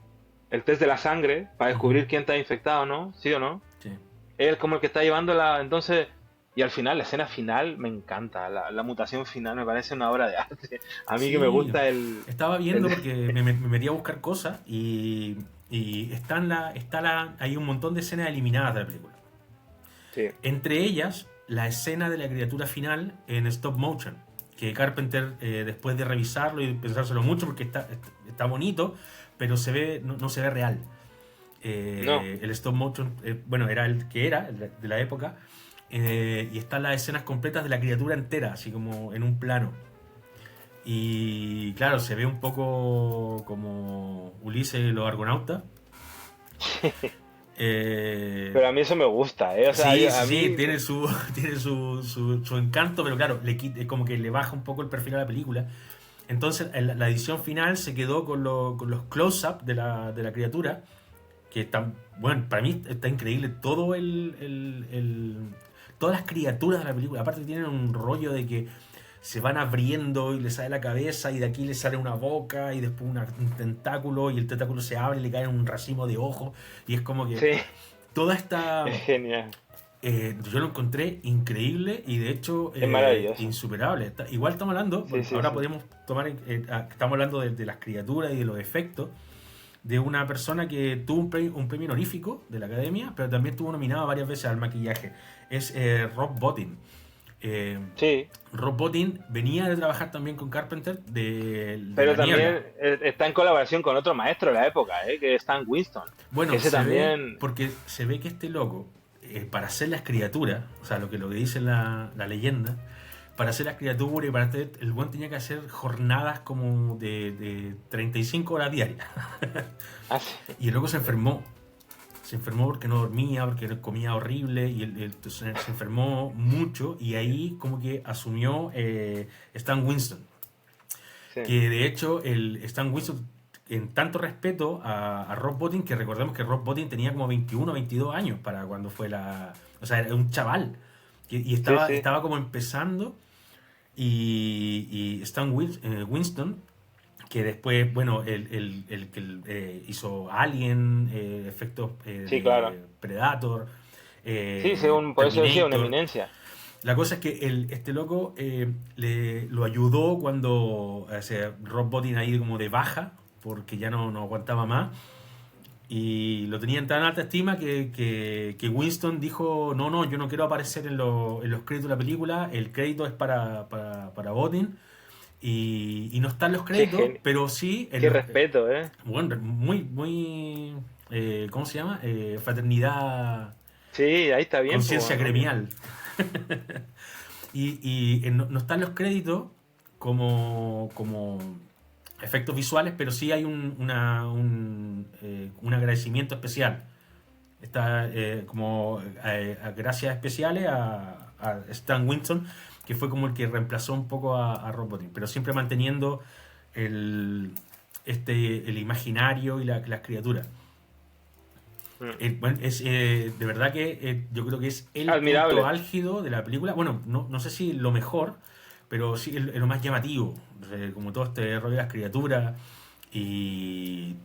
test de la sangre para descubrir quién está infectado, ¿no? ¿Sí o no? Sí. Él como el que está llevándola, entonces. Y al final, la escena final me encanta. La mutación final me parece una obra de arte. A mí que me gusta el. Estaba viendo porque me metí a buscar cosas y hay un montón de escenas eliminadas de la película. Sí. Entre ellas, la escena de la criatura final en stop motion. Que Carpenter, después de revisarlo y pensárselo mucho, porque está bonito, pero no se ve real. No. El stop motion, bueno, era el que era, de la época. Y están las escenas completas de la criatura entera, así como en un plano. Y claro, se ve un poco como Ulises y los argonautas. Pero a mí eso me gusta, ¿eh? O sea, sí, mí... tiene su encanto, pero claro, como que le baja un poco el perfil a la película. Entonces, la edición final se quedó con los close-up de la criatura, que están, bueno, para mí está increíble todo todas las criaturas de la película. Aparte tienen un rollo de que se van abriendo y le sale la cabeza y de aquí le sale una boca y después un tentáculo y el tentáculo se abre y le cae un racimo de ojos y es como que sí. Toda esta... Es genial. Yo lo encontré increíble y de hecho es maravilloso. Insuperable. Igual estamos hablando, podemos tomar, estamos hablando de las criaturas y de los efectos de una persona que tuvo un premio honorífico de la Academia, pero también estuvo nominado varias veces al maquillaje. Es Rob Bottin. Sí. Rob Bottin venía de trabajar también con Carpenter pero también está en colaboración con otro maestro de la época, que es Stan Winston. Bueno, ese también... porque se ve que este loco, para hacer las criaturas, o sea, lo que dice la leyenda, para hacer las criaturas y para hacer, el buen tenía que hacer jornadas como de 35 horas diarias. Sí. Y el loco se enfermó. Se enfermó porque no dormía, porque comía horrible y se enfermó mucho y ahí como que asumió Stan Winston. Sí. Que de hecho Stan Winston, en tanto respeto a Rob Bottin, que recordemos que Rob Bottin tenía como 21 o 22 años para cuando fue o sea, era un chaval. Y estaba como empezando y Stan Winston, que después, bueno, el que hizo Alien, efectos claro. Predator. Por eso decía una eminencia. La cosa es que este loco lo ayudó cuando Rob Bottin ahí como de baja, porque ya no aguantaba más. Y lo tenía en tan alta estima que Winston dijo, no, yo no quiero aparecer en los créditos de la película, el crédito es para Bottin. Y no están los créditos, pero sí... Qué respeto, Bueno, muy, ¿cómo se llama? Fraternidad... Sí, ahí está bien. Conciencia gremial. y no están los créditos como efectos visuales, pero sí hay un agradecimiento especial Está como gracias especiales a Stan Winston, que fue como el que reemplazó un poco a Robotin, pero siempre manteniendo el, el imaginario y las criaturas. Bueno, es de verdad que yo creo que es el Admirable. punto álgido de la película. Bueno, no sé si lo mejor, pero sí es lo más llamativo. Como todo este rollo de las criaturas y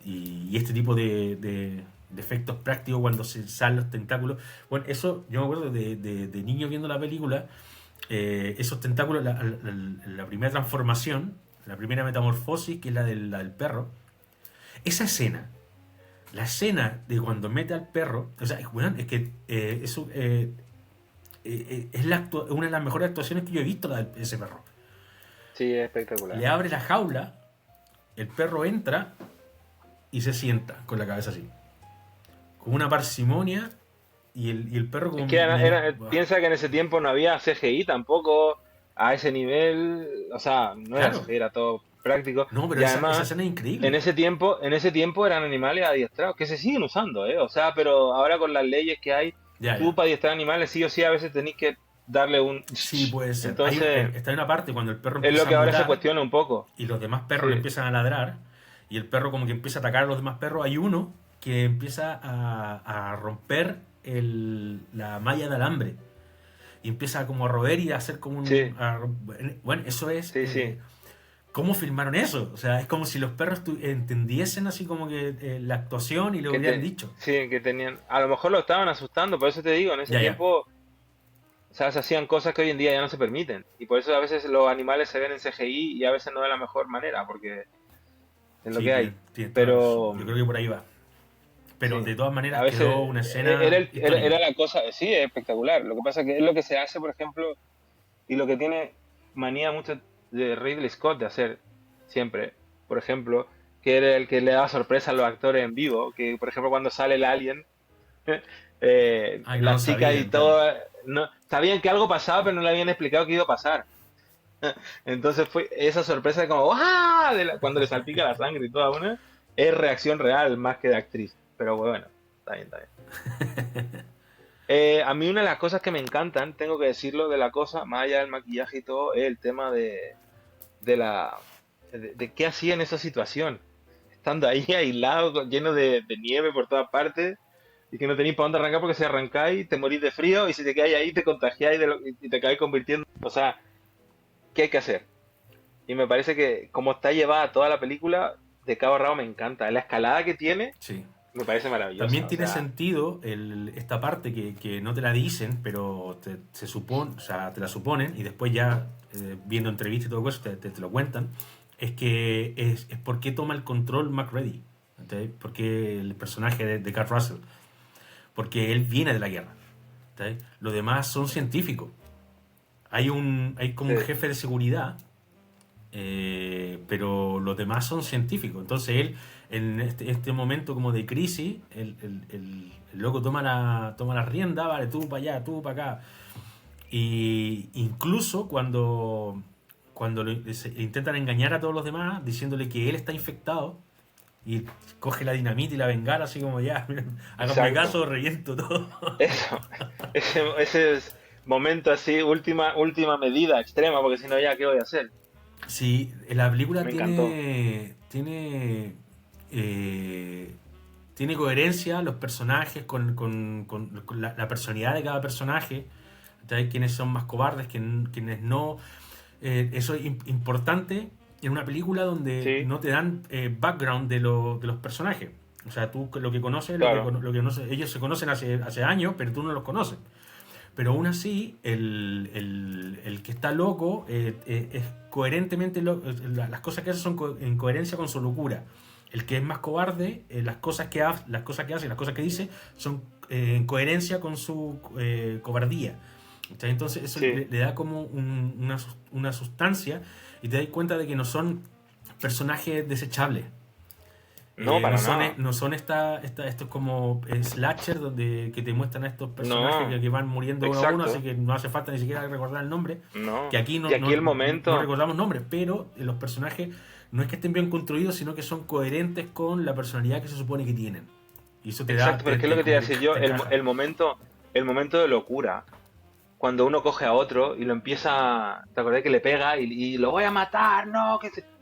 este tipo de efectos prácticos cuando se salen los tentáculos. Bueno, eso yo me acuerdo de niño viendo la película, esos tentáculos, la primera transformación, la primera metamorfosis, que es la del perro. Esa escena, la escena de cuando mete al perro, o sea, bueno, es que eso es una de las mejores actuaciones que yo he visto, de ese perro. Sí, es espectacular. Le abre la jaula, el perro entra y se sienta con la cabeza así, con una parsimonia, y el perro como... Es que piensa que en ese tiempo no había CGI tampoco a ese nivel, o sea, no era Claro, CGI, era todo práctico. no, pero Y esa además, escena es increíble. en ese tiempo eran animales adiestrados, que se siguen usando, ¿eh? O sea, pero ahora con las leyes que hay, Ya, tú ya. para adiestrar animales sí o sí a veces tenés que darle un... Sí, puede ser. Entonces, Está en una parte cuando el perro es lo empieza a que ahora se mutar cuestiona un poco. y los demás perros le Sí, empiezan a ladrar, y el perro como que empieza a atacar a los demás perros. Hay uno que empieza a romper la malla de alambre y empieza como a roer y a hacer como sí, bueno, eso es... sí, sí. ¿Cómo filmaron eso? O sea, es como si los perros entendiesen así como que la actuación y le hubieran dicho. Sí, que tenían... A lo mejor lo estaban asustando, por eso te digo, en ese Ya, ya. tiempo... O sea, se hacían cosas que hoy en día ya no se permiten. Y por eso a veces los animales se ven en CGI y a veces no de la mejor manera, porque es lo Sí, que hay. tiene toda la razón. Pero, Yo creo que por ahí va. Pero sí, de todas a maneras veces quedó una escena era histórica. la cosa, sí, es espectacular. Lo que pasa es que es lo que se hace, por ejemplo, y lo que tiene manía mucho de Ridley Scott de hacer siempre, por ejemplo, que era el que le daba sorpresa a los actores en vivo, que por ejemplo cuando sale el alien, Ay, no lo las chicas y sabían, claro. todo, no, sabían que algo pasaba, pero no le habían explicado qué iba a pasar. Entonces fue esa sorpresa de como ¡ah! Cuando le salpica la sangre y toda una, es reacción real más que de actriz. Pero bueno, está bien, está bien. A mí una de las cosas que me encantan, tengo que decirlo, de la cosa, más allá del maquillaje y todo, es el tema de la de qué hacía en esa situación. Estando ahí aislado, lleno de nieve por todas partes, y que no tenéis para dónde arrancar porque si arrancáis te morís de frío y si te quedáis ahí te contagiáis y te acabáis convirtiendo. O sea, ¿qué hay que hacer? Y me parece que como está llevada toda la película, de cabo a rabo me encanta. La escalada que tiene Sí. me parece También maravillosa. O tiene sea, sentido esta parte que no te la dicen, pero se supone, o sea, te la suponen, y después ya viendo entrevistas y todo eso te lo cuentan. Es que es por qué toma el control McReady. ¿Entendés? Porque el personaje de Kurt Russell. Porque él viene de la guerra. ¿Entendés? Los demás son científicos. Hay como un sí, jefe de seguridad, pero los demás son científicos. Entonces él, en este momento como de crisis, el loco toma la rienda, vale, tú para allá, tú para acá. Y incluso cuando intentan engañar a todos los demás, diciéndole que él está infectado, y coge la dinamita y la bengala, así como ya, miren, háganme exacto. caso, reviento todo. Eso, ese es momento así, última medida extrema, porque si no ya, ¿qué voy a hacer? Sí, la película Me encantó. eh, tiene coherencia los personajes con la personalidad de cada personaje. ¿Sabes? Quiénes son más cobardes, quiénes no. Eso es importante en una película donde Sí, no te dan background de los personajes. O sea, tú lo que conoces, claro. lo que conoces, ellos se conocen hace años, pero tú no los conoces. Pero aún así, el que está loco es coherentemente, las cosas que hace son en coherencia con su locura. El que es más cobarde, las cosas que hace y las cosas que dice son en coherencia con su cobardía. ¿Cachai? Entonces eso Sí. le da como una sustancia, y te das cuenta de que no son personajes desechables. No, para nada. No son estos como slasher donde que te muestran a estos personajes No, que van muriendo uno a uno, así exacto. que no hace falta ni siquiera recordar el nombre. Que No. aquí Y aquí el no momento, recordamos nombres, pero los personajes no es que estén bien construidos, sino que son coherentes con la personalidad que se supone que tienen. Y eso te Exacto, da... pero es que es lo que te iba a como decir yo, te caga. el momento de locura, cuando uno coge a otro y lo empieza, ¿te acordás que le pega y lo voy a matar, no,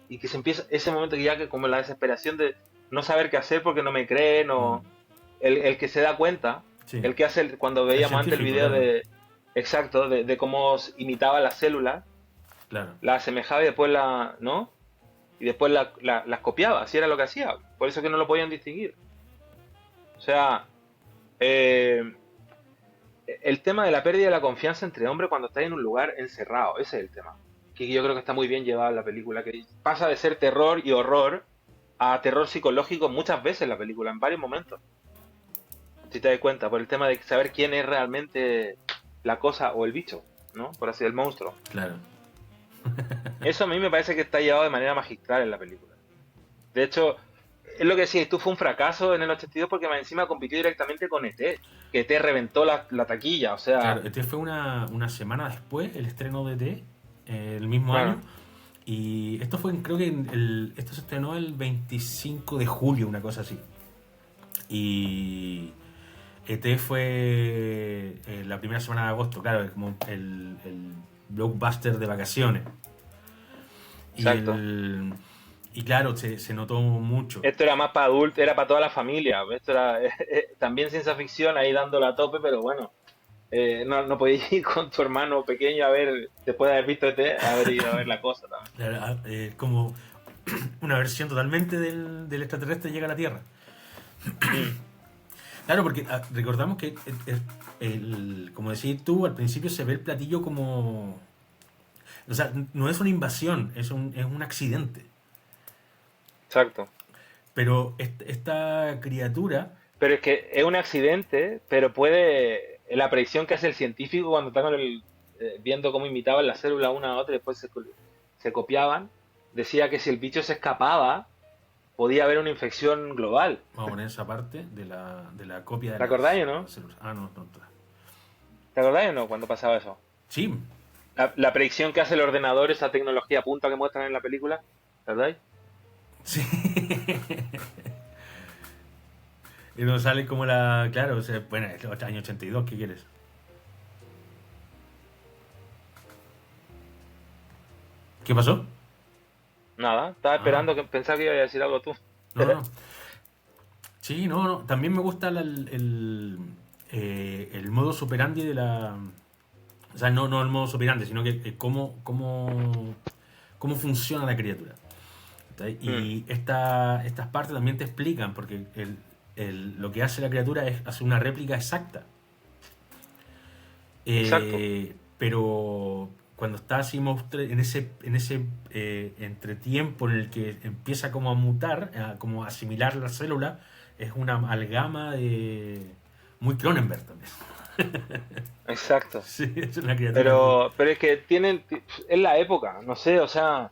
y que se empieza, ese momento que ya que como la desesperación de no saber qué hacer porque no me creen, Mm, o el que se da cuenta, sí. el que hace, cuando El veíamos antes el científico, video claro. exacto, de cómo imitaba las células, Claro. las asemejaba y después ¿no? Y después las copiaba, así era lo que hacía, por eso que no lo podían distinguir. O sea, eh, el tema de la pérdida de la confianza entre hombres cuando estás en un lugar encerrado, ese es el tema. Que yo creo que está muy bien llevado en la película, que pasa de ser terror y horror a terror psicológico muchas veces en la película, en varios momentos. Si te das cuenta, por el tema de saber quién es realmente la cosa o el bicho, ¿no? Por así, el monstruo. Claro. Eso a mí me parece que está llevado de manera magistral en la película. De hecho, es lo que decís, tú fue un fracaso en el 82 porque más encima compitió directamente con ET, que ET reventó la taquilla, o Claro, sea, este fue una semana después, el estreno de T, el mismo año. claro, Y esto fue, creo que esto se estrenó el 25 de julio, una cosa así. Y ET fue la primera semana de agosto, claro, es como el blockbuster de vacaciones. Y, exacto. y claro, se notó mucho. Esto era más para adultos, era para toda la familia. Esto era también ciencia ficción, ahí dándole a tope, pero bueno, no podías ir con tu hermano pequeño a ver, después de haber visto ET, haber ido a ver la cosa también. Como una versión totalmente del extraterrestre llega a la Tierra. Mm, Claro, porque recordamos que, como decís tú, al principio se ve el platillo como... O sea, no es una invasión, es un accidente. exacto. Pero esta criatura... Pero es que es un accidente, pero la predicción que hace el científico cuando está con viendo cómo imitaban las células una a otra y después se copiaban, decía que si el bicho se escapaba, podía haber una infección global. Vamos a poner esa parte de la copia de ¿Te acordáis o las no? células. Ah, no, no. ¿Te acordáis o no cuando pasaba eso? Sí, La predicción que hace el ordenador, esa tecnología punta que muestran en la película, ¿verdad? sí. Y nos sale como la... Claro, o sea, bueno, es el año 82, ¿qué quieres? ¿Qué pasó? Nada, estaba Ah, esperando que pensaba que iba a decir algo tú. no, no. Sí, no, no. También me gusta el modo superandi de la... O sea, no el modo superandi, sino que cómo funciona la criatura. ¿Está? Mm, Y estas partes también te explican, porque lo que hace la criatura es hacer una réplica exacta. exacto, Pero cuando está así en ese entretiempo en el que empieza como a mutar, como a asimilar la célula, es una amalgama de... Muy Cronenberg también. exacto. Sí, es una criatura muy... Pero es que es la época, no sé, o sea,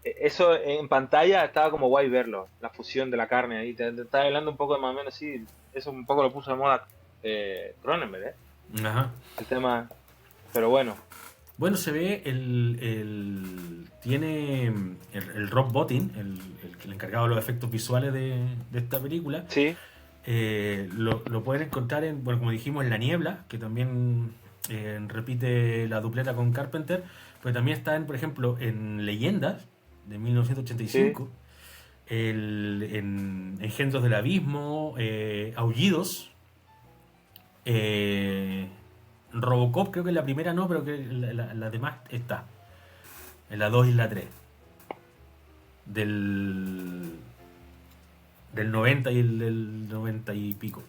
eso en pantalla estaba como guay verlo, la fusión de la carne ahí, te estaba hablando un poco de más o menos, sí, eso un poco lo puso de moda Cronenberg, Ajá. el tema, pero bueno, Bueno, se ve tiene el Rob Bottin, el encargado de los efectos visuales de esta película. sí, Lo pueden encontrar bueno, como dijimos, en La Niebla, que también repite la dupleta con Carpenter, pero también está, por ejemplo, en Leyendas, de sí, 1985, en Engendros del Abismo, Aullidos, eh, Robocop, creo que en la primera no, pero que la demás está, en la 2 y la 3 del, del 90 y el del 90 y pico,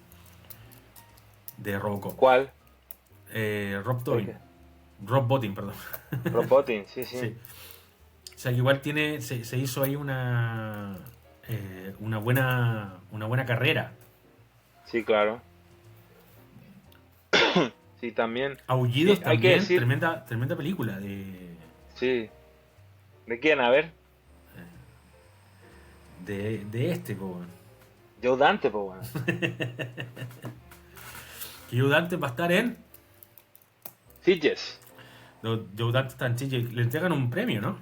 de Robocop. ¿cuál? Rob ¿El Tobin. qué? Rob Bottin, perdón. Robotin, sí, sí, Sí. O sea que igual se hizo ahí una buena carrera. sí, claro, sí, también, Aullidos hay que también, decir, tremenda película sí, ¿de quién? A ver, de este, po, weón. Joe Dante, pues bueno, Que Joe Dante va a estar en... Sitges, Joe Dante está en Chile. Le entregan un premio, ¿no?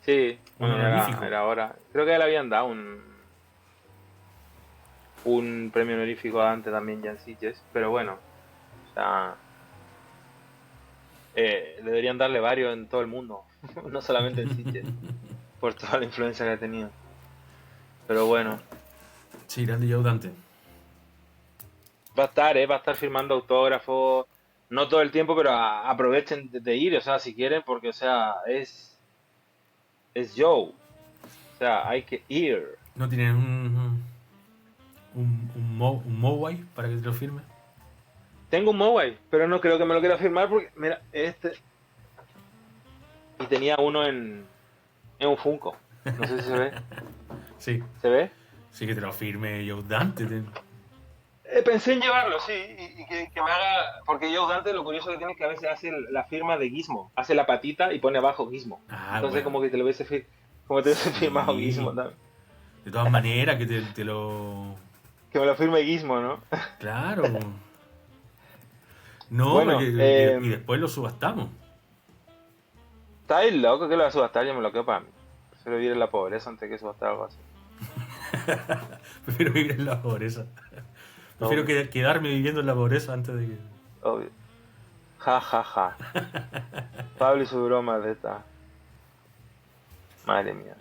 sí, Un bueno, honorífico. era hora, creo que ya le habían dado un premio honorífico antes también ya en Sitges, pero bueno, o sea, deberían darle varios en todo el mundo, no solamente en Sitges, por toda la influencia que ha tenido. Pero bueno, Sí, grande Joe Dante. va a estar firmando autógrafos, no todo el tiempo, pero aprovechen de ir, o sea, si quieren, porque, o sea, es Joe, o sea, hay que ir. ¿No tienen un Mowai para que te lo firme? Tengo un mobile, pero no creo que me lo quiera firmar porque, mira, y tenía uno en un Funko, no sé si se ve, Sí, ¿se ve? sí que te lo firme Joe Dante. Pensé en llevarlo, sí, y que me haga. Porque yo Dante lo curioso que tiene es que a veces hace la firma de Gizmo. Hace la patita y pone abajo Gizmo. Ah, Entonces, bueno. como que te lo hubiese, como te hubiese firmado Gizmo Sí. también. De todas maneras, que te lo... Que me lo firme Gizmo, ¿no? Claro. No, porque... Bueno, Y después lo subastamos. ¿estáis loco que lo va a subastar? Yo me lo quedo para mí. Prefiero vivir en la pobreza antes que subastar algo así. Prefiero vivir en la pobreza. Prefiero Obvio, quedarme viviendo en la pobreza antes de que... obvio. Ja, ja, ja. Pablo y su broma de esta. Madre mía.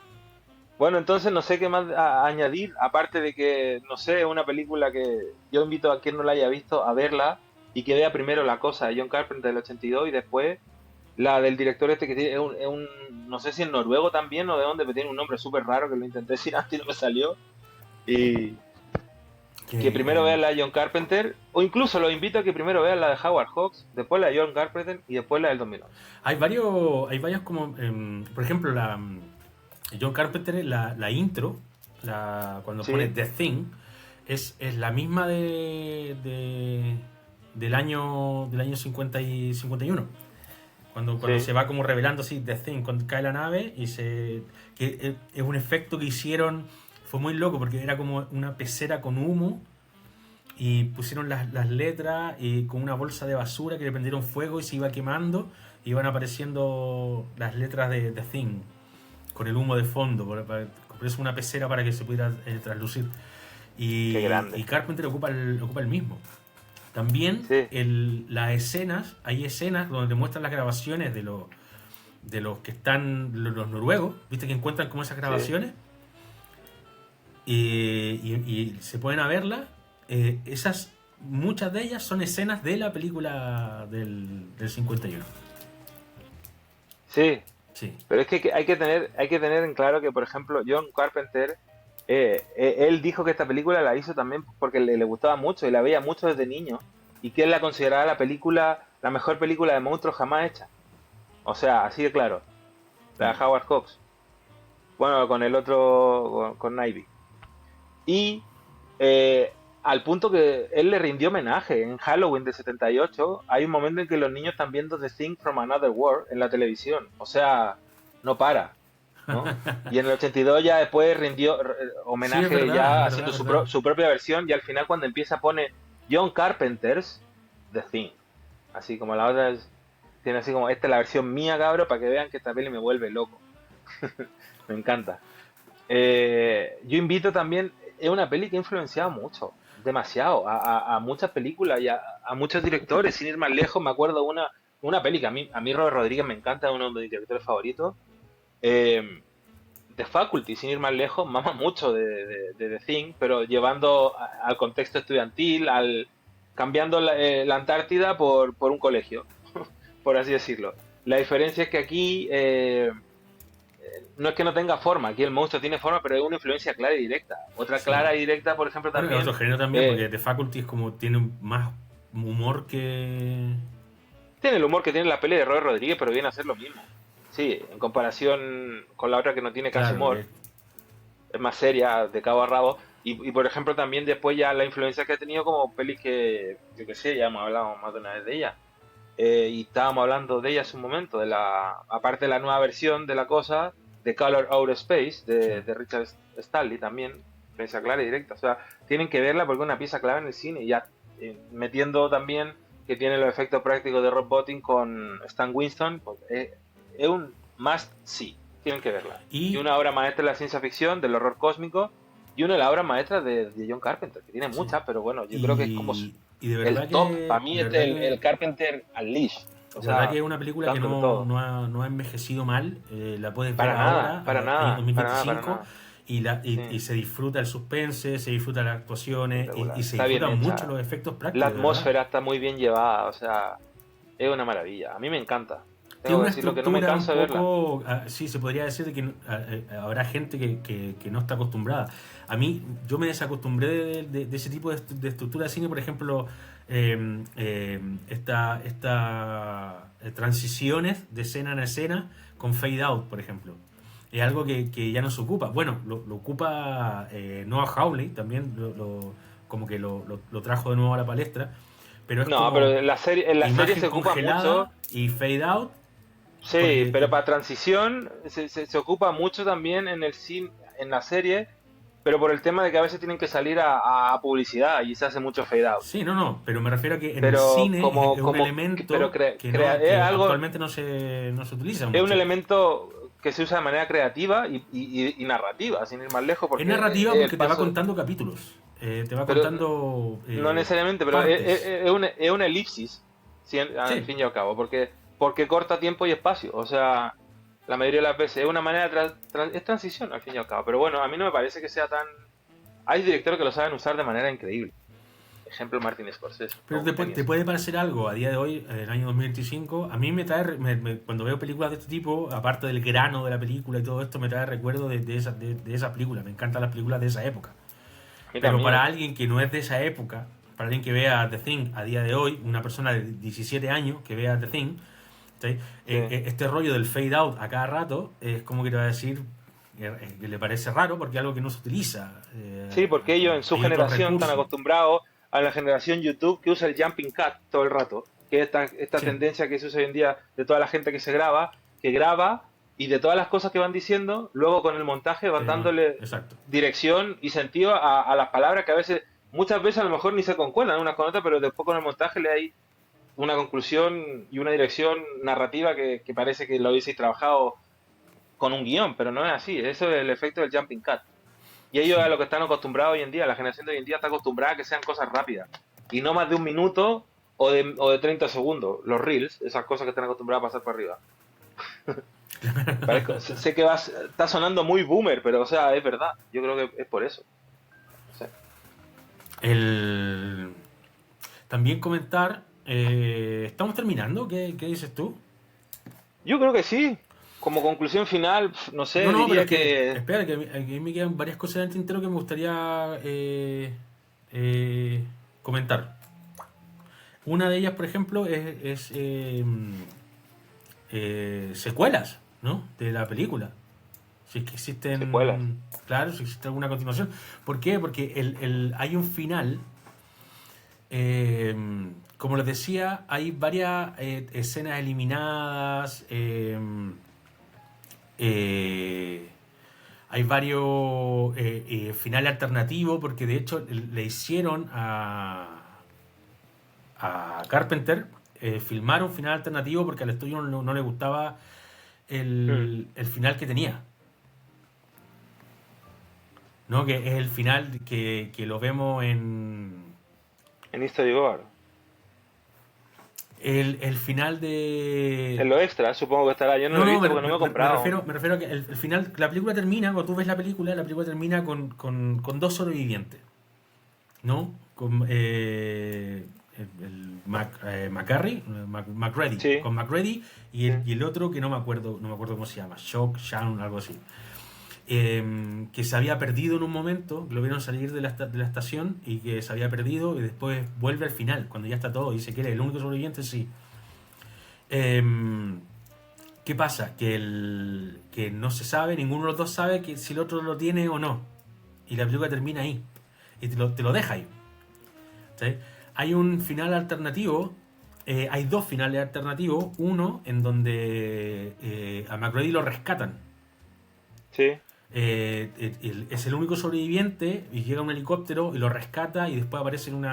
Bueno, entonces no sé qué más añadir, aparte de que, no sé, es una película que yo invito a quien no la haya visto a verla y que vea primero La Cosa de John Carpenter del 82 y después la del director este que tiene, no sé si es noruego también o de dónde, pero tiene un nombre súper raro que lo intenté decir antes y no me salió. Y que primero que vean la de John Carpenter, o incluso los invito a que primero vean la de Howard Hawks, después la de John Carpenter y después la del 2011. hay varias como... por ejemplo, John Carpenter, la intro, cuando pone Sí, The Thing, es la misma del año 50 y 51. Cuando sí, se va como revelando así The Thing, cuando cae la nave y que es un efecto que hicieron, fue muy loco porque era como una pecera con humo y pusieron las letras y con una bolsa de basura que le prendieron fuego y se iba quemando y iban apareciendo las letras de The Thing con el humo de fondo, por eso una pecera para que se pudiera traslucir. qué Y grande. Carpenter ocupa el mismo. También Sí, las escenas, hay escenas donde te muestran las grabaciones de los que están, los noruegos, viste que encuentran como esas sí. grabaciones y se ponen a verlas. Muchas de ellas son escenas de la película del 51. Sí, Sí. pero es que hay que tener en claro que, por ejemplo, John Carpenter, él dijo que esta película la hizo también porque le gustaba mucho y la veía mucho desde niño y que él la consideraba la mejor película de monstruos jamás hecha. O sea, así de claro, la de Howard Hawks. Bueno, con el otro, con Ivy. Y al punto que él le rindió homenaje en Halloween de 78, hay un momento en que los niños están viendo The Thing from Another World en la televisión. O sea, no para, ¿no? Y en el 82 ya después rindió Sí, homenaje ya es haciendo verdad. su propia versión y al final cuando empieza pone John Carpenter's The Thing. Así como la otra tiene así como, esta es la versión mía, cabro, para que vean que esta peli me vuelve loco. Me encanta. Yo invito también, es una peli que ha influenciado mucho, demasiado, a muchas películas y a muchos directores, sin ir más lejos, me acuerdo una peli que a mí Robert Rodríguez me encanta, es uno de mis directores favoritos, eh, The Faculty, sin ir más lejos, mama mucho de The Thing, pero llevando al contexto estudiantil, cambiando la Antártida por un colegio, por así decirlo. La diferencia es que aquí no es que no tenga forma, aquí el monstruo tiene forma, pero es una influencia clara y directa. Otra Sí. clara y directa, por ejemplo, Bueno, es otro también, género también, eh, porque The Faculty es como tiene más humor que... tiene el humor que tiene la peli de Robert Rodríguez, pero viene a ser lo mismo. Sí, en comparación con la otra que no tiene casi Claro, humor, es más seria, de cabo a rabo. Por ejemplo, también después ya la influencia que ha tenido como pelis que, yo que sé, ya hemos hablado más de una vez de ella. Y estábamos hablando de ella hace un momento, aparte de la nueva versión de la cosa, de Color Outer Space, sí. de Richard Stanley también, influencia clara y directa. O sea, tienen que verla porque es una pieza clave en el cine. Y ya metiendo también que tiene los efectos prácticos de Rob Bottin con Stan Winston, pues, es un must see. Tienen que verla. Y Y una obra maestra de la ciencia ficción, del horror cósmico, y una de las obras maestras de John Carpenter, que tiene Sí. muchas, pero bueno, yo creo que es como Y de el verdad top, para que, mí de es verdad que, el Carpenter Unleashed, o de verdad sea, que es una película que dándolo todo. no ha envejecido mal. La puedes ver ahora, Para año nada, para nada, para 2025, nada. Sí, y se disfruta el suspense, se disfruta las actuaciones y espectacular. se Está bien disfrutan mucho hecha. los efectos La prácticos, de verdad. atmósfera está muy bien llevada, o sea, es una maravilla. A mí me encanta. Tiene Tengo que una decirlo que no me estructura un canso de verla. poco, sí, se podría decir de que habrá gente que no está acostumbrada. A mí, yo me desacostumbré de ese tipo de estructura de cine, por ejemplo, transiciones de escena en escena con fade out, por ejemplo. Es algo que ya no se ocupa. Bueno, lo ocupa Noah Hawley, también como que lo trajo de nuevo a la palestra, pero es No, pero como en la serie imagen se ocupa mucho. congelada y fade out Sí, porque pero para transición se ocupa mucho también en el cine, en la serie, pero por el tema de que a veces tienen que salir a publicidad y se hace mucho fade out. sí, no, pero me refiero a que en el Pero cine es un pero elemento es que algo, actualmente no se utiliza es un mucho. elemento que se usa de manera creativa y narrativa, sin ir más lejos, Es porque narrativa el porque te va paso, contando capítulos, te va pero contando no necesariamente, pero partes. es una elipsis, al Sí, fin y al cabo, porque corta tiempo y espacio. O sea, la mayoría de las veces es una manera de es transición, al fin y al cabo. Pero bueno, a mí no me parece que sea tan. Hay directores que lo saben usar de manera increíble. Ejemplo, Martin Scorsese, pero un te genio. puede parecer algo a día de hoy, en el año 2025. A mí me trae, cuando veo películas de este tipo, aparte del grano de la película y todo esto, me trae recuerdo de esa película. Me encantan las películas de esa época. A mí Pero para también. alguien que no es de esa época, para alguien que vea The Thing a día de hoy, una persona de 17 años que vea The Thing, ¿sí? Sí. Este rollo del fade out a cada rato es como que te va a decir que le parece raro porque es algo que no se utiliza. Sí, porque ellos en su Hay otros generación están recursos. acostumbrados a la generación YouTube que usa el jumping cut todo el rato, que es esta Sí, tendencia que se usa hoy en día de toda la gente que graba y de todas las cosas que van diciendo, luego con el montaje van dándole exacto. dirección y sentido a las palabras que a veces, muchas veces a lo mejor ni se concuerdan unas con otras, pero después con el montaje le hay una conclusión y una dirección narrativa que parece que lo habéis trabajado con un guión, pero no es así, eso es el efecto del jumping cut. Y ellos Sí. a lo que están acostumbrados hoy en día, la generación de hoy en día está acostumbrada a que sean cosas rápidas. Y no más de un minuto o de 30 segundos. Los reels, esas cosas que están acostumbrados a pasar por arriba. Sé que está sonando muy boomer, pero o sea, es verdad. Yo creo que es por eso. No sé. El... También comentar, ¿estamos terminando? ¿Qué dices tú? Yo creo que sí. Como conclusión final, no No, sé, no, pero es diría que, que. espera, que a mí me quedan varias cosas en el tintero que me gustaría eh, comentar. Una de ellas, por ejemplo, secuelas, ¿no? De la película. Si es que Secuelas. existen, claro, si existe alguna continuación. ¿Por qué? Porque hay un final, eh, como les decía, hay varias escenas eliminadas, eh, hay varios finales alternativos, porque de hecho le hicieron a Carpenter filmar un final alternativo porque al estudio no le gustaba Hmm. el final que tenía. ¿No? Que es el final que lo vemos en. En History Gold. El final de. En lo extra, supongo que estará. Yo no No, lo he no, visto porque no me he comprado. me refiero a que el final, la película termina, cuando tú ves la película termina con dos sobrevivientes, ¿no? Con McCarry, McReady, Sí, con McReady sí. y el otro que no me acuerdo cómo se llama, Shock, Shawn, algo así. Que se había perdido en un momento, lo vieron salir de la estación y que se había perdido y después vuelve al final, cuando ya está todo, y dice que eres el único sobreviviente, sí. Em, ¿Qué pasa? Que no se sabe, ninguno de los dos sabe que si el otro lo tiene o no. Y la película termina ahí. Y te lo deja ahí. ¿Sí? Hay un final alternativo. Hay dos finales alternativos. Uno en donde a McReady lo rescatan. Sí. Es el único sobreviviente y llega un helicóptero y lo rescata y después aparece en un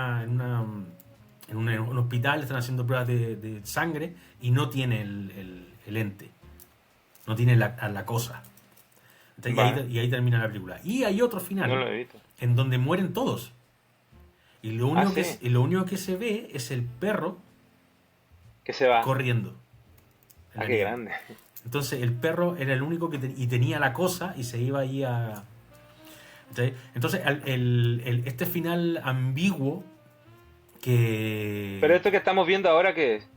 hospital, están haciendo pruebas de sangre y no tiene el ente, no tiene la cosa. Vale. Y ahí termina la película. Y hay otro No lo final he visto. en donde mueren todos. Y Ah, sí. lo único que se ve es el perro Que se va. corriendo en Ah, la qué nieve. grande. Entonces el perro era el único y tenía la cosa y se iba ahí a... ¿Cachai? Entonces este final ambiguo Pero que... esto que estamos viendo ahora, ¿qué es?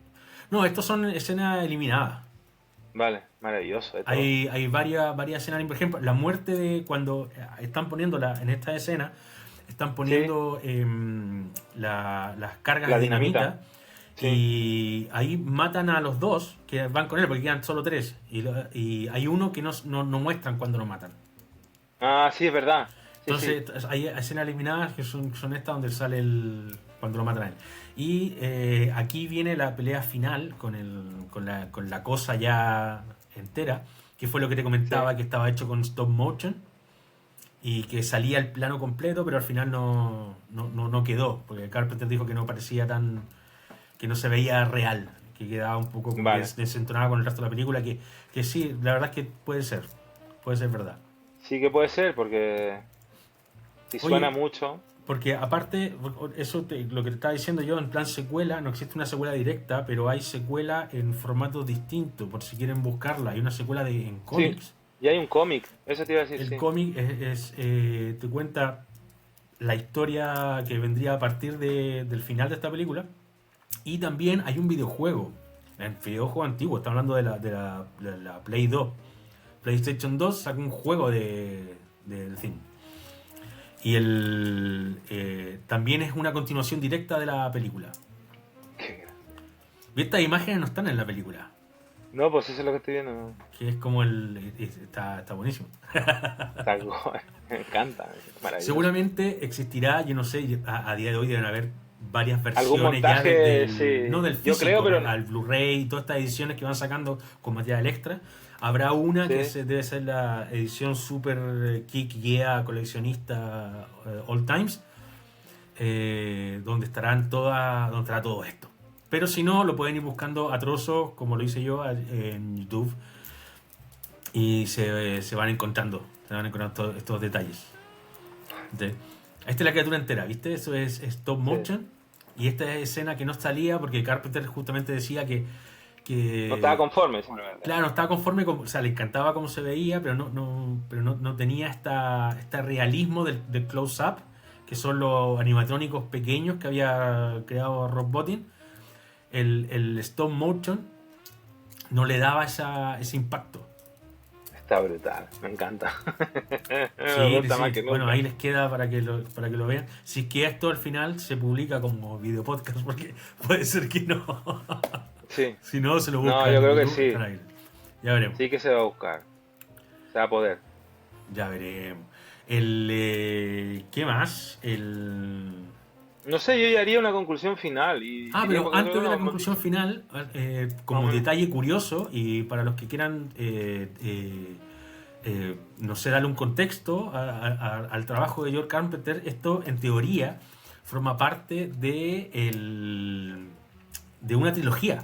No, estos son escenas eliminadas. Vale, maravilloso esto. Hay varias escenas, por ejemplo, la muerte de cuando están poniéndola en esta escena, están Sí, poniendo las cargas la de dinamita. dinamita Sí. y ahí matan a los dos que van con él porque quedan solo tres y hay uno que no muestran cuando lo matan. Ah, sí, es verdad. Sí, sí. Entonces hay escenas eliminadas que son estas donde sale cuando lo matan a él. Y aquí viene la pelea final con la cosa ya entera, que fue lo que te Sí. comentaba que estaba hecho con stop motion y que salía el plano completo, pero al final no quedó, porque Carpenter dijo que no parecía que no se veía real, que quedaba un poco como que Vale. desentonaba con el resto de la película, que sí, la verdad es que puede ser verdad. Sí que puede ser, porque si suena Oye, mucho. porque aparte, lo que te estaba diciendo yo, en plan secuela, no existe una secuela directa, pero hay secuela en formatos distintos, por si quieren buscarla. Hay una secuela en Sí. cómics. Y hay un cómic. Eso te iba a decir, El sí. cómic te cuenta la historia que vendría a partir del final de esta película. Y también hay un videojuego, un videojuego antiguo, está hablando de la Play 2. PlayStation 2 sacó un juego del cine. Y también es una continuación directa de la película. Qué grande. Y estas imágenes no están en la película. No, pues eso es lo que estoy viendo. No. Que es como está buenísimo. Está me encanta. Es maravilloso. Seguramente existirá, yo no sé, a día de hoy deben haber varias Algún versiones ya montaje, no sí. del Yo creo, físico, pero al Blu-ray y todas estas ediciones que van sacando con material extra. Habrá una que sí. debe ser la edición super kick yeah coleccionista all times, donde estará todo esto. Pero si no, lo pueden ir buscando a trozos, como lo hice yo en YouTube, y se van encontrando, estos detalles. ¿Sí? Esta es la criatura entera, ¿viste? Eso es stop Sí. motion. Y esta es escena que no salía porque Carpenter justamente decía No estaba que conforme, simplemente. claro, no estaba conforme, o sea, le encantaba cómo se veía, pero no tenía este realismo del close-up, que son los animatrónicos pequeños que había creado Rob Bottin. El stop motion no le daba ese impacto. Está brutal. Me encanta. Me Sí, gusta más sí, que bueno, nunca. ahí les queda para que lo vean. Si es que esto al final se publica como video podcast, porque puede ser que no. Sí. Si no, se lo No, buscan yo en creo que YouTube, sí. están ahí. Ya veremos. Sí que se va a buscar. Se va a poder. Ya veremos. ¿Qué más? No sé, yo ya haría una conclusión final y diría, Pero porque creo antes que de no, la conclusión final, más o como menos. detalle curioso, y para los que quieran, no sé, darle un contexto al trabajo de George Carpenter, esto en teoría forma parte de una trilogía,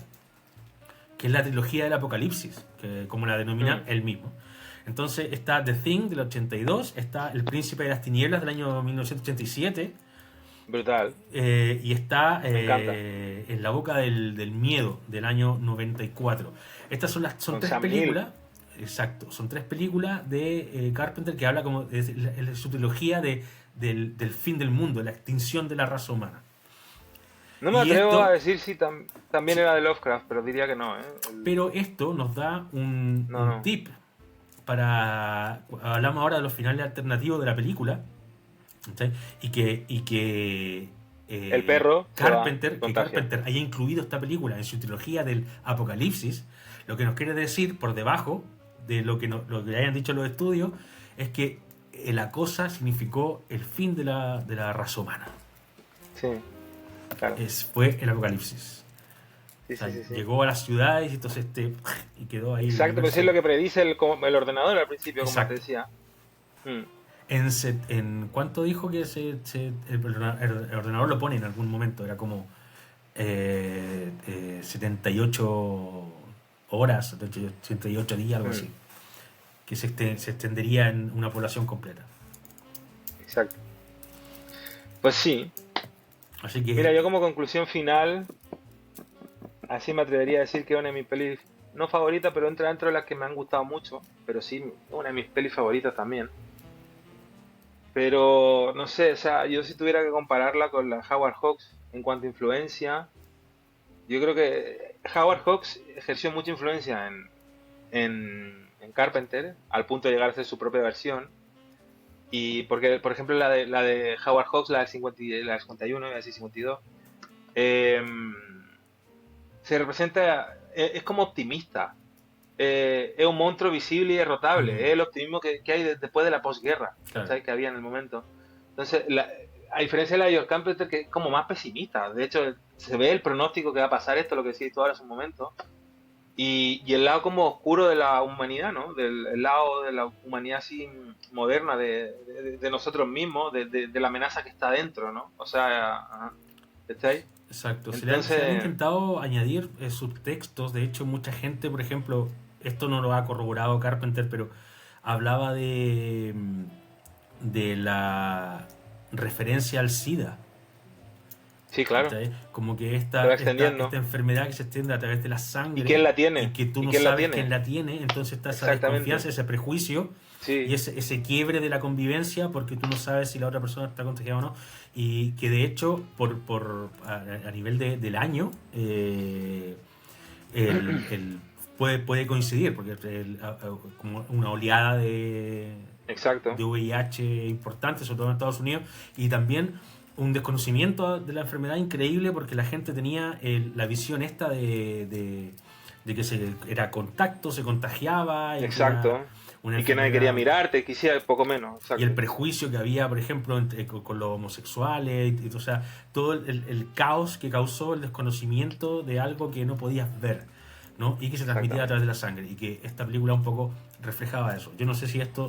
que es la trilogía del Apocalipsis, que, como la denomina Mm, él mismo. Entonces está The Thing del 82, está El Príncipe de las Tinieblas del año 1987, brutal. y está Me encanta. En la boca del miedo del año 94. Estas son Con tres Sam Neill. películas, exacto, son tres películas de Carpenter que habla como de su trilogía del fin del mundo, de la extinción de la raza humana. No me Y atrevo a esto, decir si también sí, era de Lovecraft, pero diría que no, ¿eh? pero esto nos da No, un no. tip para... Hablamos ahora de los finales alternativos de la película, ¿sí? Y que El perro se va, Carpenter, que contagia. Carpenter haya incluido esta película en su trilogía del Apocalipsis, lo que nos quiere decir por debajo de lo que hayan dicho los estudios es que la cosa significó el fin de la raza humana. Sí, claro. Fue el Apocalipsis. Sí, O sea, sí, sí, sí. llegó a las ciudades y entonces y quedó ahí el Exacto, pues es universo. lo que predice el ordenador al principio, como te Exacto. decía. Mm. En ¿cuánto dijo que el ordenador lo pone en algún momento? Era como 78 horas, 78 días, algo Mm. así. que se extendería en una población completa. Exacto. Pues sí. Así que... Mira, yo como conclusión final, así me atrevería a decir que es una de mis pelis, no favoritas, pero entra dentro de las que me han gustado mucho, pero sí, una de mis pelis favoritas también. Pero, no sé, o sea, yo si tuviera que compararla con la Howard Hawks en cuanto a influencia, yo creo que Howard Hawks ejerció mucha influencia en Carpenter, al punto de llegar a hacer su propia versión. Y porque, por ejemplo, la de Howard Hawks, la del 50 la del 51, iba a decir 52, eh, se representa, es como optimista. Es un monstruo visible y derrotable. Es el optimismo que hay después de la posguerra, Claro. ¿sabes? Que había en el momento. Entonces, a diferencia de la de George Carpenter, que es como más pesimista. De hecho, se ve el pronóstico que va a pasar esto, lo que decís tú ahora hace un momento. Y el lado como oscuro de la humanidad, ¿no? El lado de la humanidad así moderna, de nosotros mismos, de la amenaza que está dentro, ¿no? O sea, ¿está ahí? Exacto. Entonces, Se le han intentado añadir subtextos. De hecho, mucha gente, por ejemplo, esto no lo ha corroborado Carpenter, pero hablaba de la referencia al SIDA. sí, claro. ¿Cachai? Como que Se va extendiendo. esta enfermedad que se extiende a través de la sangre. ¿Y quién la tiene? Y que tú ¿Y no quién la sabes tiene? quién la tiene. Entonces está esa Exactamente. desconfianza, ese prejuicio. Sí. Y ese quiebre de la convivencia porque tú no sabes si la otra persona está contagiada o no. Y que de hecho, a nivel del año, puede coincidir, porque como una oleada Exacto. de VIH importante, sobre todo en Estados Unidos, y también un desconocimiento de la enfermedad increíble porque la gente tenía la visión esta de que era contacto, se contagiaba. Exacto. Y que nadie quería mirarte, quisiera poco menos. Exacto. Y el prejuicio que había, por ejemplo, con los homosexuales, o sea, todo el caos que causó el desconocimiento de algo que no podías ver, ¿no? Y que se transmitía a través de la sangre. Y que esta película un poco reflejaba eso. Yo no sé si esto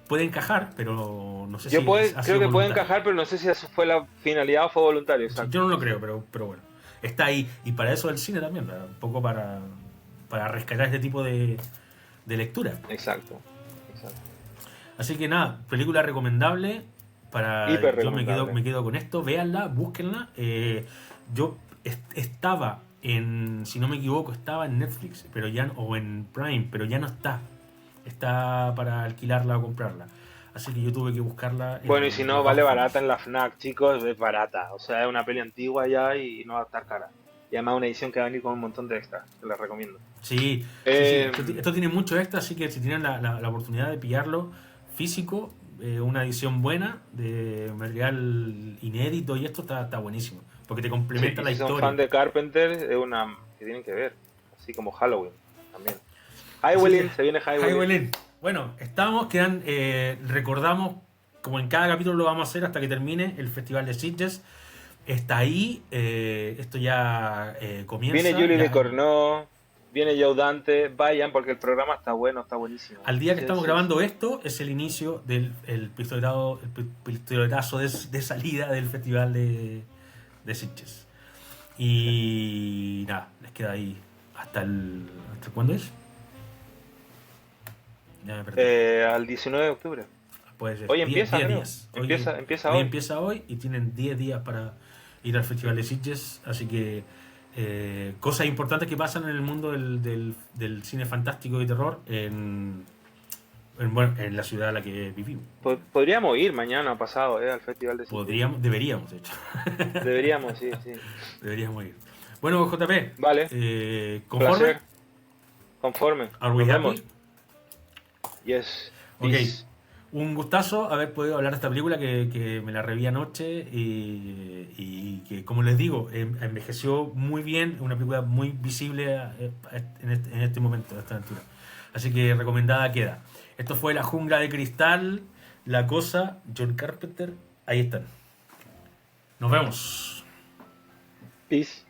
puede encajar, pero no sé si creo que puede encajar, pero no sé si eso fue la finalidad o fue voluntario. Exacto. Yo no lo creo, pero bueno. Está ahí. Y para eso el cine también, un poco para rescatar este tipo de lectura. Exacto. Así que nada, película recomendable. Yo me quedo con esto. Véanla, búsquenla. Yo estaba si no me equivoco, estaba en Netflix, pero ya o en Prime, pero ya no está. Está para alquilarla o comprarla. Así que yo tuve que buscarla. Bueno, y si no, vale barata en la FNAC, chicos, es barata. O sea, es una peli antigua ya y no va a estar cara. Y además una edición que va a venir con un montón de extras, te la recomiendo. Sí, esto tiene mucho extra, así que si tienen la oportunidad de pillarlo físico, una edición buena, de material inédito y esto está buenísimo, porque te complementa la historia. Si son fan de Carpenter, es una que tienen que ver, así como Halloween también. High se viene High. Bueno, recordamos, como en cada capítulo lo vamos a hacer hasta que termine el Festival de Sitges. Está ahí, esto ya comienza. Viene Julie Ducournau, viene Joe Dante, vayan porque el programa está bueno, está buenísimo. Al día que estamos grabando esto es el inicio del pistoletazo de salida del Festival de Sitges. Y nada, les queda ahí ¿hasta cuándo es? Ya me perdí. Al 19 de octubre. Puede ser. Hoy empieza, 10 días. Empieza hoy. Hoy Empieza hoy y tienen 10 días para ir al Festival de Sitges, así que cosas importantes que pasan en el mundo del cine fantástico y terror en la ciudad en la que vivimos. Podríamos ir mañana o pasado al Festival de Sitges. Deberíamos, de hecho. Deberíamos, sí. Deberíamos ir. Bueno, JP. Vale. ¿Conforme? Placer. Conforme. ¿Are we happy? Yes. Ok. Un gustazo haber podido hablar de esta película que me la reví anoche y que, como les digo, envejeció muy bien, una película muy visible en este momento, a esta altura. Así que recomendada queda. Esto fue La Jungla de Cristal, La Cosa, John Carpenter. Ahí están. Nos vemos. Peace.